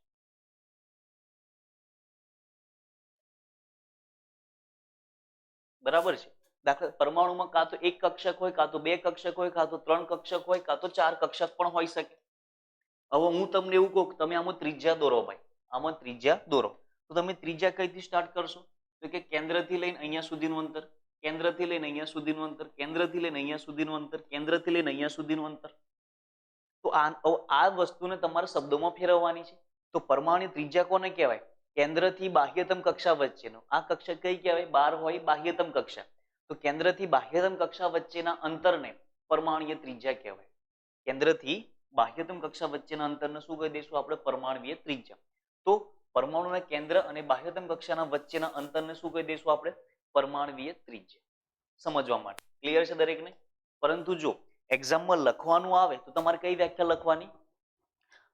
બરાબર છે. દાખલા પરમાણુમાં કાં તો એક કક્ષક હોય, કાં તો બે કક્ષક હોય, કાં તો ત્રણ કક્ષક હોય, કાં તો ચાર કક્ષક પણ હોઈ શકે. હવે હું તમને એવું કહું તમે આમાં ત્રિજ્યા દોરો ભાઈ, આમાં ત્રિજ્યા દોરો તો તમે ત્રિજ્યા કઈથી સ્ટાર્ટ કરશો? તો કે કેન્દ્રથી લઈને અહીંયા સુધીનું અંતર, કેન્દ્રથી લઈને અહીંયા સુધીનું અંતર, કેન્દ્રથી લઈને અહીંયા સુધીનું અંતર, કેન્દ્રથી લઈને અહીંયા સુધીનું અંતર. તો આ વસ્તુને તમારે શબ્દોમાં ફેરવવાની છે. તો પરમાણુ ત્રિજ્યા કોને કહેવાય? કેન્દ્રથી બાહ્યતમ કક્ષા વચ્ચેનો. આ કક્ષા કઈ કહેવાય? 12 હોય બાહ્યતમ કક્ષા. તો કેન્દ્રથી બાહ્યતમ કક્ષા વચ્ચેના અંતરને પરમાણ્વીય ત્રિજ્યા કહેવાય. કેન્દ્રથી બાહ્યતમ કક્ષા વચ્ચેના અંતરને શું કહી દઈશું આપણે? પરમાણ્વીય ત્રિજ્યા. તો પરમાણુના કેન્દ્ર અને બાહ્યતમ કક્ષાના વચ્ચેના અંતરને શું કહી દઈશું આપણે? પરમાણ્વીય ત્રિજ્યા. સમજવા માટે ક્લિયર છે દરેકને? પરંતુ જો એક્ઝામમાં લખવાનું આવે તો તમારે કઈ વ્યાખ્યા લખવાની?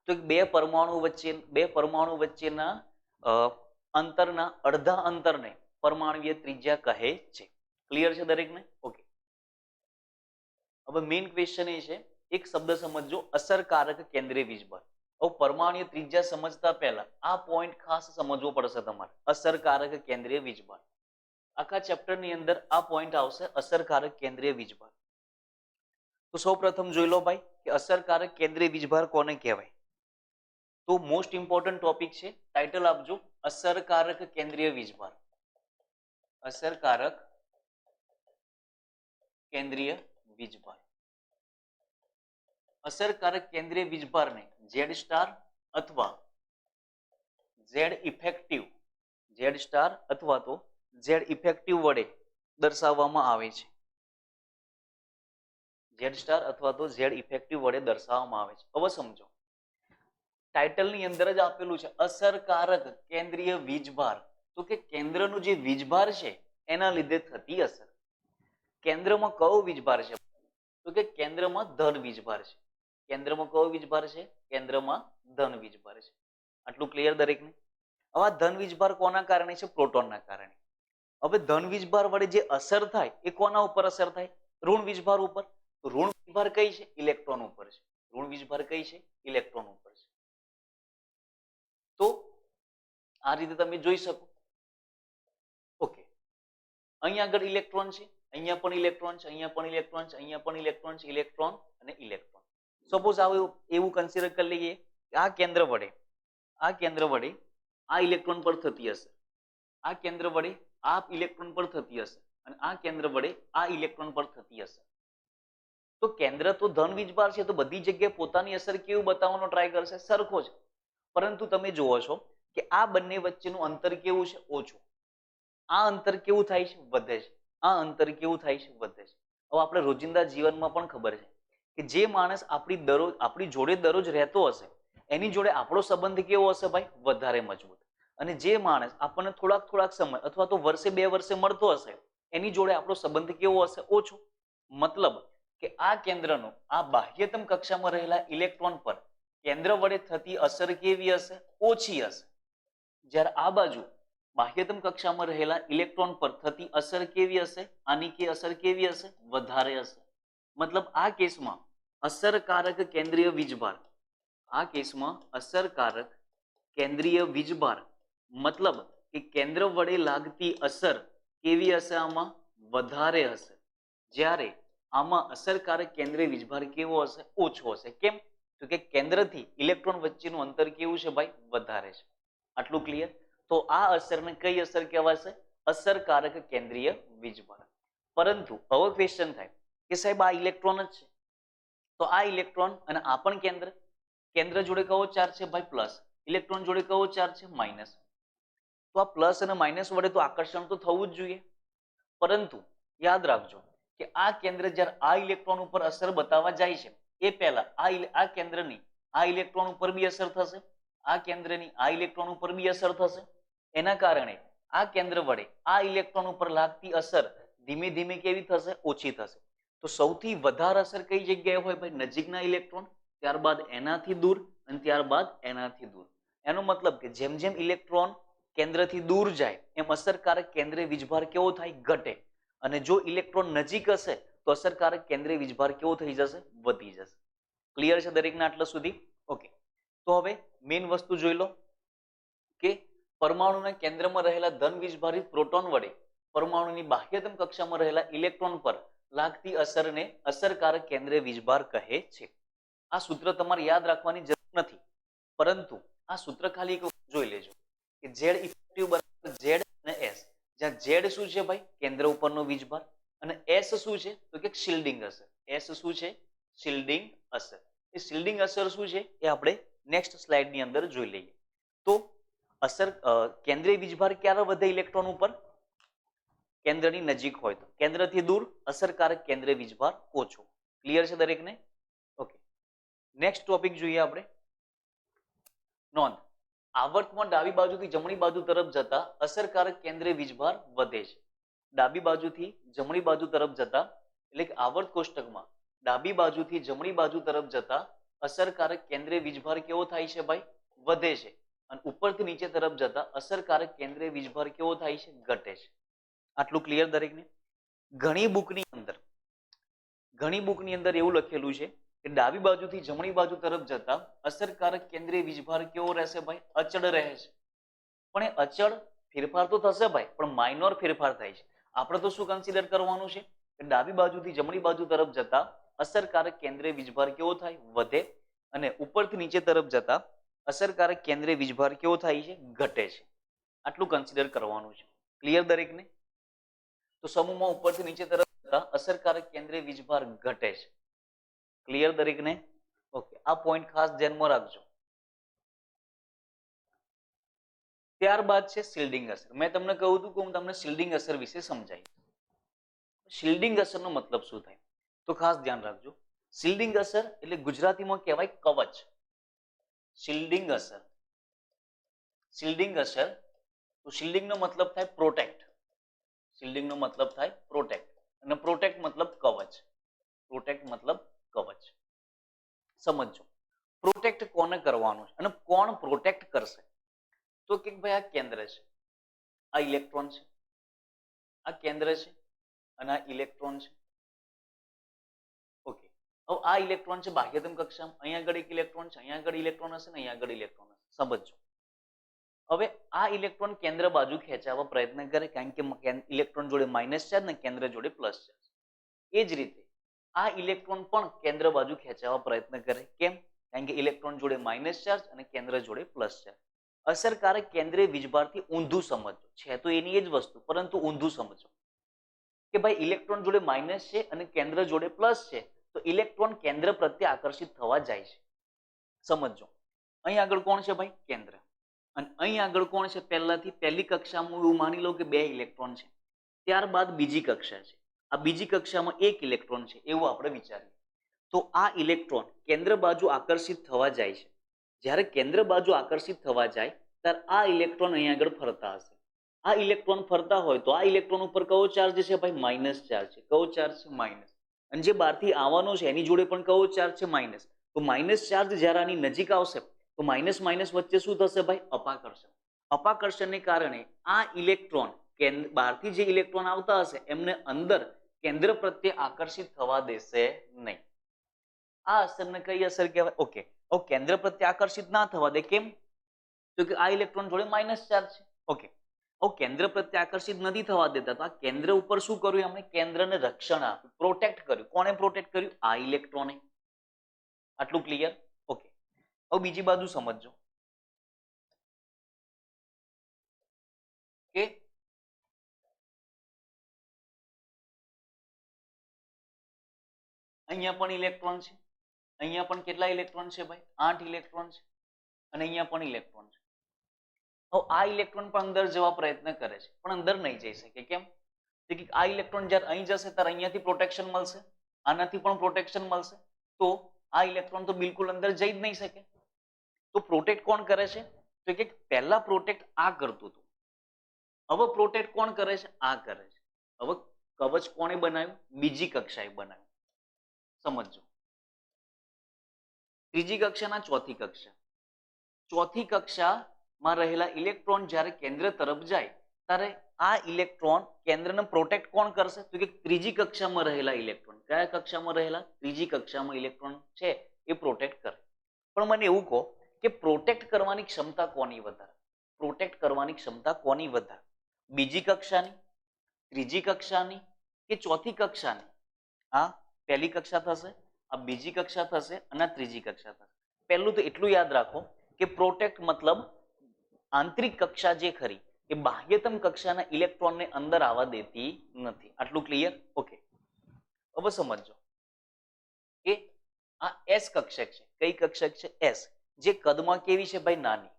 તો બે પરમાણુ વચ્ચેના અંતરના અડધા અંતરને પરમાણ્વીય ત્રિજ્યા કહે છે. ક્લિયર છે દરેકને? ઓકે. હવે મેઇન ક્વેશ્ચન એ છે, એક શબ્દ સમજો, અસરકારક કેન્દ્રીય વીજભાર. હવે પરમાણ્વીય ત્રિજ્યા સમજતા પહેલા આ પોઈન્ટ ખાસ સમજવો પડશે તમારે. અસરકારક કેન્દ્રીય વીજભાર. આખા ચેપ્ટરની અંદર આ પોઈન્ટ આવશે, અસરકારક કેન્દ્રીય વીજભાર. તો સૌ પ્રથમ જોઈ લો ભાઈ કે અસરકારક કેન્દ્રીય વીજભાર કોને કહેવાય. તો મોસ્ટ ઇમ્પોર્ટન્ટ ટોપિક છે, ટાઇટલ આપજો, અસરકારક કેન્દ્રીય વીજભાર. અસરકારક કેન્દ્રીય વીજભાર. અસરકારક કેન્દ્રીય વીજભારને ઝેડ સ્ટાર અથવા ઝેડ ઇફેક્ટિવ, ઝેડ સ્ટાર અથવા તો ઝેડ ઇફેક્ટિવ વડે દર્શાવવામાં આવે છે. ઝેડ સ્ટાર અથવા તો ઝેડ ઇફેક્ટિવ વડે દર્શાવવામાં આવે છે. હવે સમજો, ટાઇટલની અંદર જ આપેલું છે અસરકારક કેન્દ્રીય વીજભાર. તો કે કેન્દ્રનું જે વીજભાર છે એના લીધે થતી અસર. કેન્દ્રમાં કયો વીજભાર છે? તો કે કેન્દ્રમાં ધન વીજભાર છે. કેન્દ્રમાં કયો વીજભાર છે? કેન્દ્રમાં ધન વીજભાર છે. આટલું ક્લિયર દરેકને? હવે આ ધન વીજભાર કોના કારણે છે? પ્રોટોનના કારણે. હવે ધન વીજભાર વડે જે અસર થાય એ કોના ઉપર અસર થાય? ઋણ વીજભાર ઉપર. તો ઋણ વીજભાર કઈ છે? ઇલેક્ટ્રોન ઉપર છે. ઋણ વીજભાર કઈ છે? ઇલેક્ટ્રોન ઉપર છે. તો આ રીતે તમે જોઈ શકો. ઓકે, અહીંયા આગળ ઇલેક્ટ્રોન છે, અહીંયા પણ ઇલેક્ટ્રોન છે, અહીંયા પણ ઇલેક્ટ્રોન છે, અહીંયા પણ ઇલેક્ટ્રોન છે, ઇલેક્ટ્રોન અને ઇલેક્ટ્રોન. સપોઝ આવું એવું કન્સિડર કરી લઈએ કે આ કેન્દ્ર વડે આ ઇલેક્ટ્રોન પર થતી હશે, આ કેન્દ્ર વડે આ ઇલેક્ટ્રોન પર થતી હશે અને આ કેન્દ્ર વડે આ ઇલેક્ટ્રોન પર થતી હશે. તો કેન્દ્ર તો ધન વીજભાર છે, તો બધી જગ્યાએ પોતાની અસર કેવું બતાવવાનો ટ્રાય કરશે? સરખો જ. પરંતુ તમે જુઓ છો કે આ બંને વચ્ચેનું અંતર કેવું છે? ઓછું. આ અંતર કેવું થાય છે? વધે છે. આ અંતર કેવું થાય છે? વધે છે. હવે આપણે રોજિંદા જીવનમાં પણ ખબર છે કે જે માણસ આપણી જોડે દરરોજ રહેતો હશે એની જોડે આપણો સંબંધ કેવો હશે ભાઈ? વધારે મજબૂત. અને જે માણસ આપણને થોડાક સમય અથવા તો વર્ષે 2 વર્ષે મળતો હશે એની જોડે આપણો સંબંધ કેવો હશે? ઓછો. મતલબ કે આ કેન્દ્રનો આ બાહ્યતમ કક્ષામાં રહેલા ઇલેક્ટ્રોન પર કેન્દ્ર વડે થતી અસર કેવી હશે? ઓછી હશે. જ્યારે આ બાજુ બાહ્યતમ કક્ષામાં રહેલા ઇલેક્ટ્રોન પર થતી અસર કેવી હશે? આની કે અસર કેવી હશે? વધારે હશે. મતલબ આ કેસમાં અસરકારક કેન્દ્રીય વીજભાર, આ કેસમાં અસરકારક કેન્દ્રીય વીજભાર મતલબ કે કેન્દ્ર વડે લાગતી અસર કેવી હશે? આમાં વધારે હશે. જ્યારે આમાં અસરકારક કેન્દ્રીય વીજભાર કેવો હશે? ઓછો હશે. કેમ? તો કે કેન્દ્રથી ઇલેક્ટ્રોન વચ્ચેનું અંતર કેવું છે ભાઈ? વધારે છે. આટલું ક્લિયર? તો આ અસરને કઈ અસર કહેવાશે? અસરકારક કેન્દ્રીય વીજભાર. પરંતુ હવે ક્વેશ્ચન થાય કે સાહેબ આ ઇલેક્ટ્રોન જ છે, તો આ ઇલેક્ટ્રોન અને આ પણ કેન્દ્ર જોડે કયો ચાર્જ છે ભાઈ? પ્લસ. ઇલેક્ટ્રોન જોડે કયો ચાર્જ છે? માઇનસ. તો આ પ્લસ અને માઇનસ વડે તો આકર્ષણ તો થવું જ જોઈએ. પરંતુ યાદ રાખજો કે આ કેન્દ્ર જ્યારે આ ઇલેક્ટ્રોન ઉપર અસર બતાવવા જાય છે એ પહેલા આ કેન્દ્રની આ ઇલેક્ટ્રોન ઉપર બી અસર થશે, આ કેન્દ્રની આ ઇલેક્ટ્રોન ઉપર બી અસર થશે. એના કારણે આ કેન્દ્ર વડે આ ઇલેક્ટ્રોન ઉપર લાગતી અસર ધીમે ધીમે કેવી થશે? ઓછી થશે. તો સૌથી વધારે અસર કઈ જગ્યાએ હોય ભાઈ? નજીકના ઇલેક્ટ્રોન, ત્યારબાદ એનાથી દૂર અને ત્યારબાદ એનાથી દૂર. એનો મતલબ કે જેમ જેમ ઇલેક્ટ્રોન કેન્દ્રથી દૂર જાય એમ અસરકારક કેન્દ્રીય વીજભાર કેવો થાય? ઘટે. અને જો ઇલેક્ટ્રોન નજીક હશે તો અસરકારક કેન્દ્રીય વીજભાર કેવો થઈ જશે? વધી જશે. ક્લિયર છે દરેકને આટલા સુધી? ઓકે. તો હવે મેઇન વસ્તુ જોઈ લો કે પરમાણુના કેન્દ્રમાં રહેલા ધન વીજભારિત પ્રોટોન વડે પરમાણુની બાહ્યતમ કક્ષામાં રહેલા ઇલેક્ટ્રોન પર લાગતી અસરને અસરકારક કેન્દ્રીય વીજભાર કહે છે. આ સૂત્ર તમારે યાદ રાખવાની જરૂર નથી, પરંતુ આ સૂત્ર ખાલી એક જોઈ લેજો કે ઝેડ ઇફેક્ટિવ બરાબર ઝેડ અને એસ. જ્યાં ઝેડ શું છે ભાઈ? કેન્દ્ર ઉપરનો વીજભાર. અને એસ શું છે? તો કે શિલ્ડિંગ અસર. એસ શું છે? શિલ્ડિંગ અસર. એ શિલ્ડિંગ અસર શું છે એ આપણે નેક્સ્ટ સ્લાઇડની અંદર જોઈ લઈએ. તો કેન્દ્રીય વીજભાર ક્યારે વધે ઇલેક્ટ્રોન ઉપર? કેન્દ્રની નજીક હોય તો. કેન્દ્રથી દૂર અસરકારક કેન્દ્રીય વીજભાર ઓછો. ક્લિયર છે દરેકને? ઓકે. નેક્સ્ટ ટોપિક જોઈએ આપણે. નોંધ, આવર્તમાં ડાબી બાજુથી જમણી બાજુ તરફ જતા અસરકારક કેન્દ્રીય વીજભાર વધે છે. ડાબી બાજુથી જમણી બાજુ તરફ જતા એટલે કે આવર્ત કોષ્ટકમાં ડાબી બાજુથી જમણી બાજુ તરફ જતા અસરકારક કેન્દ્રીય વીજભાર કેવો થાય છે ભાઈ? વધે છે. અને ઉપરથી નીચે તરફ જતા અસરકારક કેન્દ્રીય વીજભાર કેવો થાય છે? ઘટે છે. આટલું ક્લિયર દરેકને? ઘણી બુકની અંદર એવું લખેલું છે કે ડાબી બાજુથી જમણી બાજુ તરફ જતા અસરકારક કેન્દ્રીય વીજભાર કેવો રહેશે ભાઈ? અચળ રહે છે. પણ એ અચળ ફેરફાર તો થશે ભાઈ, પણ માઇનોર ફેરફાર થાય છે. આપણે તો શું કન્સિડર કરવાનું છે કે ડાબી બાજુથી જમણી બાજુ તરફ જતા અસરકારક કેન્દ્રીય વીજભાર કેવો થાય? વધે. અને ઉપરથી નીચે તરફ જતા અસરકારક કેન્દ્રીય વીજભાર કેવો થાય છે? ઘટે છે. આટલું કન્સિડર કરવાનું છે. ક્લિયર દરેકને? તો સમૂહમાં ઉપરથી નીચે તરફ જતા અસરકારક કેન્દ્રીય વીજભાર ઘટે છે. ક્લિયર દરેકને? ઓકે, આ પોઈન્ટ ખાસ ધ્યાનમાં રાખજો. ત્યારબાદ છે શિલ્ડિંગ અસર. મેં તમને કહ્યું હતું કે હું તમને શિલ્ડિંગ અસર વિશે સમજાવીશ. શિલ્ડિંગ અસરનો મતલબ શું થાય તો ખાસ ધ્યાન રાખજો. શિલ્ડિંગ અસર એટલે ગુજરાતીમાં કહેવાય કવચ. શિલ્ડિંગ અસર. શિલ્ડિંગ અસર તો શિલ્ડિંગનો મતલબ થાય પ્રોટેક્ટ. શિલ્ડિંગનો મતલબ થાય પ્રોટેક્ટ અને પ્રોટેક્ટ મતલબ કવચ. પ્રોટેક્ટ મતલબ કવચ. સમજો પ્રોટેક્ટ કોને કરવાનું છે અને કોણ પ્રોટેક્ટ કરશે? તો કે ભાઈ આ કેન્દ્ર છે, આ ઇલેક્ટ્રોન છે, આ કેન્દ્ર છે અને આ ઇલેક્ટ્રોન છે. ઓકે, હવે આ ઇલેક્ટ્રોન છે બાહ્યતમ કક્ષામાં, અહીંયા આગળ એક ઇલેક્ટ્રોન છે, અહીંયા આગળ ઇલેક્ટ્રોન હશે ને અહીંયા આગળ ઇલેક્ટ્રોન હશે. સમજો હવે આ ઇલેક્ટ્રોન કેન્દ્ર બાજુ ખેંચાવવા પ્રયત્ન કરે કારણ કે ઇલેક્ટ્રોન જોડે માઇનસ ચાર્જ ને કેન્દ્ર જોડે પ્લસ ચાર્જ. એ જ રીતે આ ઇલેક્ટ્રોન પણ કેન્દ્ર બાજુ ખેંચાવવા પ્રયત્ન કરે. કેમ? કારણ કે ઇલેક્ટ્રોન જોડે માઇનસ ચાર્જ અને કેન્દ્ર જોડે પ્લસ ચાર્જ. અસરકારક કેન્દ્રીય વીજભારથી ઊંધું સમજો. છે તો એની એ જ વસ્તુ, પરંતુ ઊંધું સમજો કે ભાઈ ઇલેક્ટ્રોન જોડે માઇનસ છે અને કેન્દ્ર જોડે પ્લસ છે, તો ઇલેક્ટ્રોન કેન્દ્ર પ્રત્યે આકર્ષિત થવા જાય છે. સમજો અહીં આગળ કોણ છે ભાઈ? કેન્દ્ર. અને અહીં આગળ કોણ છે? પહેલી કક્ષામાં એવું માની લો કે 2 ઇલેક્ટ્રોન છે. ત્યારબાદ બીજી કક્ષા છે, આ બીજી કક્ષામાં 1 ઇલેક્ટ્રોન છે એવું આપણે વિચારીએ. તો આ ઇલેક્ટ્રોન કેન્દ્ર બાજુ આકર્ષિત થવા જાય છે. જ્યારે કેન્દ્ર બાજુ આકર્ષિત થવા જાય ત્યારે આ ઇલેક્ટ્રોન અહીં આગળ ફરતા હશે. આ ઇલેક્ટ્રોન ફરતા હોય તો આ ઇલેક્ટ્રોન ઉપર કયો ચાર્જ છે ભાઈ? માઇનસ ચાર્જ છે. કયો ચાર્જ છે? માઇનસ. અને જે બહારથી આવવાનો છે એની જોડે પણ કયો ચાર્જ છે? માઇનસ. તો માઇનસ ચાર્જ જ્યારે આની નજીક આવશે તો માઇનસ માઇનસ વચ્ચે શું થશે ભાઈ? અપાકર્ષણ. અપાકર્ષણને કારણે આ ઇલેક્ટ્રોન બહારથી જે ઇલેક્ટ્રોન આવતા હશે એમને અંદર કેન્દ્ર પ્રત્યે આકર્ષિત થવા દેશે નહીં. આ અસરને કઈ અસર કહેવાય? ઓકે, હવે કેન્દ્ર પ્રત્યે આકર્ષિત ના થવા દે. કેમ? તો કે આ ઇલેક્ટ્રોન જોડે માઇનસ ચાર્જ છે. ઓકે, હવે કેન્દ્ર પ્રત્યે આકર્ષિત નથી થવા દેતા તો આ કેન્દ્ર ઉપર શું કર્યું? એમણે કેન્દ્રને રક્ષણ આપ્યું, પ્રોટેક્ટ કર્યું. કોણે પ્રોટેક્ટ કર્યું? આ ઇલેક્ટ્રોને. આટલું ક્લિયર? ઓકે, હવે બીજી બાજુ સમજો કે અહીંયા પણ ઇલેક્ટ્રોન છે, અહીંયા પણ કેટલા ઇલેક્ટ્રોન છે ભાઈ? 8 ઇલેક્ટ્રોન છે અને અહીંયા પણ ઇલેક્ટ્રોન છે. હવે આ ઇલેક્ટ્રોન પણ અંદર જવા પ્રયત્ન કરે છે પણ અંદર નહીં જઈ શકે. કેમ? કે આ ઇલેક્ટ્રોન જ્યારે અહીં જશે ત્યારે અહીંયાથી પ્રોટેક્શન મળશે, આનાથી પણ પ્રોટેક્શન મળશે, તો આ ઇલેક્ટ્રોન તો બિલકુલ અંદર જઈ જ નહીં શકે. તો પ્રોટેક્ટ કોણ કરે છે? તો કે પહેલા પ્રોટેક્ટ આ કરતું હતું, હવે પ્રોટેક્ટ કોણ કરે છે? આ કરે છે. હવે કવચ કોણે બનાવ્યું? બીજી કક્ષાએ બનાવ્યું. સમજો ત્રીજી કક્ષાના ચોથી કક્ષા. ચોથી કક્ષામાં રહેલા ઇલેક્ટ્રોન જ્યારે કેન્દ્ર તરફ જાય ત્યારે આ ઇલેક્ટ્રોન કેન્દ્રને પ્રોટેક્ટ કોણ કરશે? તો કે ત્રીજી કક્ષામાં રહેલા ઇલેક્ટ્રોન. કયા કક્ષામાં રહેલા? ત્રીજી કક્ષામાં ઇલેક્ટ્રોન છે એ પ્રોટેક્ટ કરે. પણ મને એવું કહો કે પ્રોટેક્ટ કરવાની ક્ષમતા કોની વધારે? પ્રોટેક્ટ કરવાની ક્ષમતા કોની વધારે? બીજી કક્ષાની, ત્રીજી કક્ષાની કે ચોથી કક્ષાની? આ પહેલી કક્ષા થશે, આ બીજી કક્ષા થશે અને આ ત્રીજી કક્ષા થશે. પહેલું તો એટલું યાદ રાખો કે પ્રોટેક્ટ મતલબ આંતરિક કક્ષા જે ખરી એ બાહ્યતમ કક્ષાના ઇલેક્ટ્રોનને અંદર આવવા દેતી નથી. આટલું ક્લિયર? ઓકે, હવે સમજો કે આ એસ કક્ષક છે. કઈ કક્ષક છે? એસ. જે કદમાં કેવી છે ભાઈ? નાની.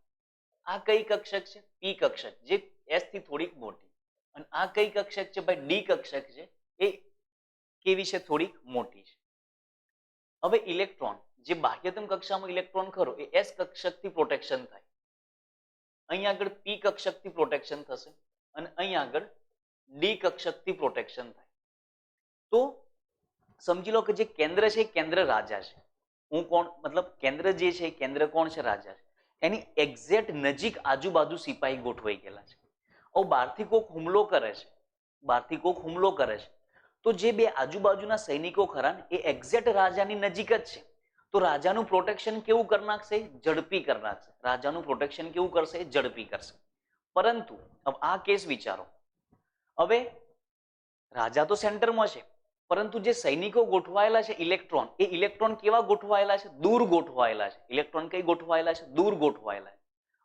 આ કઈ કક્ષક છે? પી કક્ષક, જે એસ થી થોડીક મોટી. અને આ કઈ કક્ષક છે ભાઈ? ડી કક્ષક છે. એ કેવી છે? થોડીક મોટી છે. હવે ઇલેક્ટ્રોન જે બાહ્યતમ કક્ષામાં ઇલેક્ટ્રોન ખરો એ એસ કક્ષકથી પ્રોટેક્શન થાય, અહીંયા આગળ પી કક્ષકથી પ્રોટેક્શન થશે અને અહીંયા આગળ ડી કક્ષકથી પ્રોટેક્શન થાય. તો સમજી લો કે જે કેન્દ્ર છે એ કેન્દ્ર રાજા છે. હું કોણ? મતલબ કેન્દ્ર જે છે એ કેન્દ્ર કોણ છે? રાજા છે. એની એક્ઝેક્ટ નજીક આજુબાજુ સિપાહી ગોઠવાઈ ગયેલા છે. હવે બહારથી કોક હુમલો કરે છે, બહારથી કોક હુમલો કરે છે, તો જે બે આજુબાજુના સૈનિકો ખરા ને એ એક્ઝેક્ટ રાજાની નજીક જ છે. તો રાજાનું પ્રોટેક્શન કેવું કરી નાખશે? ઝડપી કરી નાખશે. રાજાનું પ્રોટેક્શન કેવું કરશે? ઝડપી કરશે. પરંતુ હવે આ કેસ વિચારો, હવે રાજા તો સેન્ટરમાં છે, પરંતુ જે સૈનિકો ગોઠવાયેલા છે ઇલેક્ટ્રોન, એ ઇલેક્ટ્રોન કેવા ગોઠવાયેલા છે? દૂર ગોઠવાયેલા છે. ઇલેક્ટ્રોન કઈ ગોઠવાયેલા છે? દૂર ગોઠવાયેલા છે.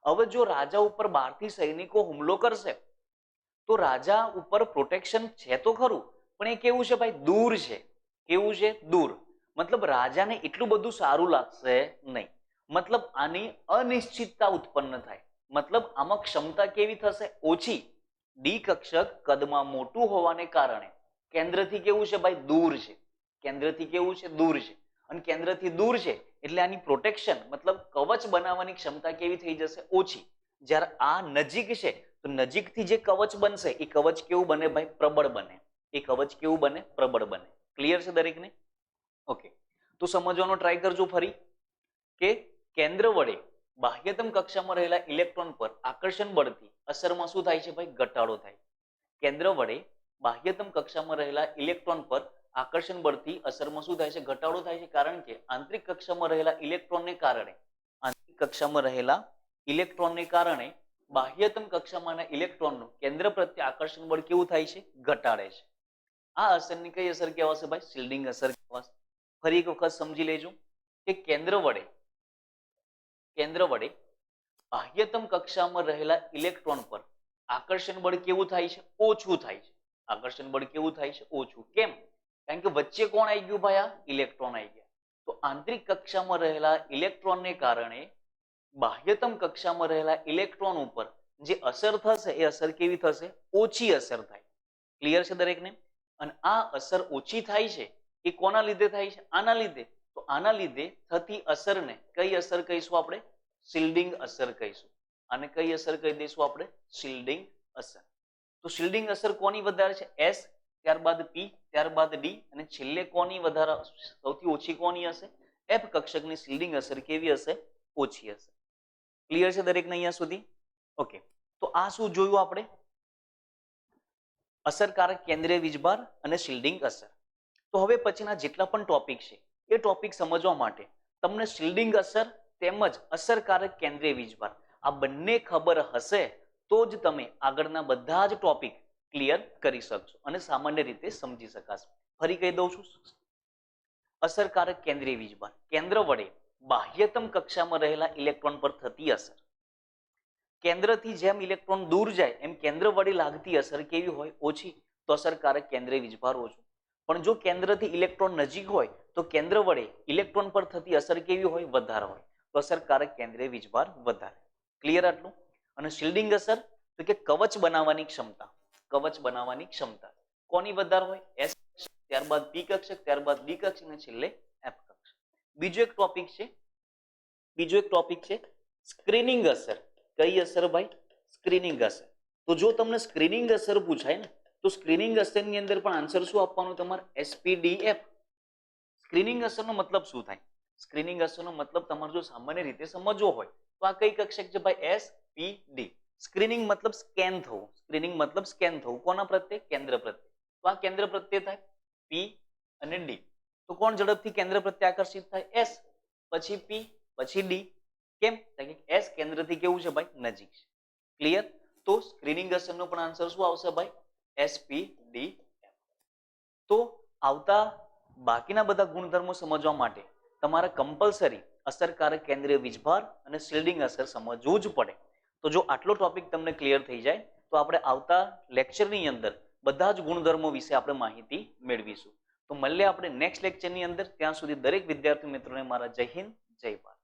હવે જો રાજા ઉપર બહારથી સૈનિકો હુમલો કરશે તો રાજા ઉપર પ્રોટેક્શન છે તો ખરું, પણ એ કેવું છે ભાઈ? દૂર છે. કેવું છે? દૂર. મતલબ રાજાને એટલું બધું સારું લાગશે નહીં. મતલબ આની અનિશ્ચિતતા ઉત્પન્ન થાય. મતલબ આમાં ક્ષમતા કેવી થશે? ઓછી. ડી કક્ષક કદમાં મોટું હોવાને કારણે કેન્દ્રથી કેવું છે ભાઈ? દૂર છે. કેન્દ્રથી કેવું છે? દૂર છે. અને કેન્દ્રથી દૂર છે એટલે આની પ્રોટેક્શન મતલબ કવચ બનાવવાની ક્ષમતા કેવી થઈ જશે? ઓછી. જ્યારે આ નજીક છે તો નજીકથી જે કવચ બનશે એ કવચ કેવું બને ભાઈ? પ્રબળ બને. એ કવચ કેવું બને? પ્રબળ બને. ક્લિયર છે દરેકને? ઓકે, તો સમજવાનો ટ્રાય કરજો ફરી કે કેન્દ્ર વડે બાહ્યતમ કક્ષામાં રહેલા ઇલેક્ટ્રોન પર આકર્ષણ બળથી અસરમાં શું થાય છે ભાઈ? ઘટાડો થાય. કેન્દ્ર વડે બાહ્યતમ કક્ષામાં રહેલા ઇલેક્ટ્રોન પર આકર્ષણ બળથી અસરમાં શું થાય છે? ઘટાડો થાય છે. કારણ કે આંતરિક કક્ષામાં રહેલા ઇલેક્ટ્રોનને કારણે બાહ્યતમ કક્ષામાંના ઇલેક્ટ્રોનનું કેન્દ્ર પ્રત્યે આકર્ષણ બળ કેવું થાય છે? ઘટાડે છે. આ અસરની કઈ અસર કહેવાશે ભાઈ? શિલ્ડિંગ અસર કહેવાશે. ફરી એક વખત સમજી લેજો કે કેન્દ્ર વડે બાહ્યતમ કક્ષામાં રહેલા ઇલેક્ટ્રોન પર આકર્ષણ બળ કેવું થાય છે? ઓછું થાય છે. આકર્ષણ બળ કેવું થાય છે? ઓછું. કેમ? કારણ કે વચ્ચે કોણ આવી ગયું ભાઈ? આ ઇલેક્ટ્રોન આવી ગયા. તો આંતરિક કક્ષામાં રહેલા ઇલેક્ટ્રોનને કારણે બાહ્યતમ કક્ષામાં રહેલા ઇલેક્ટ્રોન ઉપર જે અસર થશે એ અસર કેવી થશે? ઓછી અસર થાય. ક્લિયર છે દરેકને? અને આ અસર ઓછી થાય છે એ કોના લીધે થાય છે? આના લીધે. તો આના લીધે થતી અસરને કઈ અસર કહીશું આપણે? શિલ્ડિંગ અસર કહીશું. અને કઈ અસર કહી દઈશું આપણે? શિલ્ડિંગ અસર. તો શિલ્ડિંગ અસર કોની વધારે છે? એસ, ત્યારબાદ પી, ત્યારબાદ ડી, અને છેલ્લે કોની વધારે? સૌથી ઓછી કોની હશે? એફ કક્ષકની શિલ્ડિંગ અસર કેવી હશે? ઓછી હશે. ક્લિયર છે દરેકને અહીંયા સુધી? ઓકે, તો આ શું જોયું આપણે? અસરકારક કેન્દ્રીય વીજભાર અને શિલ્ડિંગ અસર. તો હવે પછીના જેટલા પણ ટોપિક છે એ ટોપિક સમજવા માટે તમને શિલ્ડિંગ અસર તેમજ અસરકારક કેન્દ્રીય વીજભાર આ બંને ખબર હશે તો જ તમે આગળના બધા જ ટોપિક ક્લિયર કરી શકશો અને સામાન્ય રીતે સમજી શકાશે. ફરી કહી દઉં છું, અસરકારક કેન્દ્રીય વીજભાર કેન્દ્ર વડે બાહ્યતમ કક્ષામાં રહેલા ઇલેક્ટ્રોન પર થતી અસર. કેન્દ્રથી જેમ ઇલેક્ટ્રોન દૂર જાય એમ કેન્દ્ર વડે લાગતી અસર કેવી હોય? ઓછી. તો અસરકારક કેન્દ્રીય વીજભાર ઓછો. પણ જો કેન્દ્રથી ઇલેક્ટ્રોન નજીક હોય તો કેન્દ્ર વડે ઇલેક્ટ્રોન પર થતી અસર કેવી હોય? વધારે હોય. તો અસરકારક કેન્દ્રીય વીજભાર વધારે. ક્લિયર આટલું? અને શિલ્ડિંગ અસર તો કે કવચ બનાવવાની ક્ષમતા. કવચ બનાવવાની ક્ષમતા કોની વધારે હોય? એસ કક્ષક, ત્યારબાદ પી કક્ષક, ત્યારબાદ ડી કક્ષક અને છેલ્લે એફ કક્ષક. બીજો એક ટોપિક છે સ્ક્રીનિંગ અસર. કઈ અસર ભાઈ? સ્ક્રીનિંગ અસર. તો જો તમને સ્ક્રીનિંગ અસર પૂછાય ને તો સ્ક્રીનિંગ અસરની અંદર પણ આન્સર શું આપવાનું તમારે? એસપીડીએફ. સ્ક્રીનિંગ અસરનો મતલબ શું થાય? સ્ક્રીનિંગ અસરનો મતલબ તમારે જો સામાન્ય રીતે સમજવો હોય તો આ કઈ કક્ષક છે ભાઈ? એસપીડી. સ્ક્રીનિંગ મતલબ સ્કેન થવું. સ્ક્રીનિંગ મતલબ સ્કેન થવું. કોના પ્રત્યે? કેન્દ્ર પ્રત્યે. તો આ કેન્દ્ર પ્રત્યે થાય પી અને ડી. તો કોણ ઝડપથી કેન્દ્ર પ્રત્યે આકર્ષિત થાય? એસ, પછી પી, પછી ડી. કેમ? એસ કેન્દ્રથી કેવું છે ભાઈ? નજીક છે. ક્લિયર? તો સ્ક્રીનિંગ અસરનો પણ આન્સર શું આવશે ભાઈ? એસપીડી. તો આવતા બાકીના બધા ગુણધર્મો સમજવા માટે તમારે કમ્પલસરી અસરકારક કેન્દ્રીય વીજભાર અને શિલ્ડિંગ અસર સમજવું જ પડે. તો જો આટલો ટોપિક તમને ક્લિયર થઈ જાય તો આપણે આવતા લેક્ચરની અંદર બધા જ ગુણધર્મો વિશે આપણે માહિતી મેળવીશું. તો મળીએ આપણે નેક્સ્ટ લેક્ચરની અંદર. ત્યાં સુધી દરેક વિદ્યાર્થી મિત્રોને મારા જય હિન્દ, જય ભારત.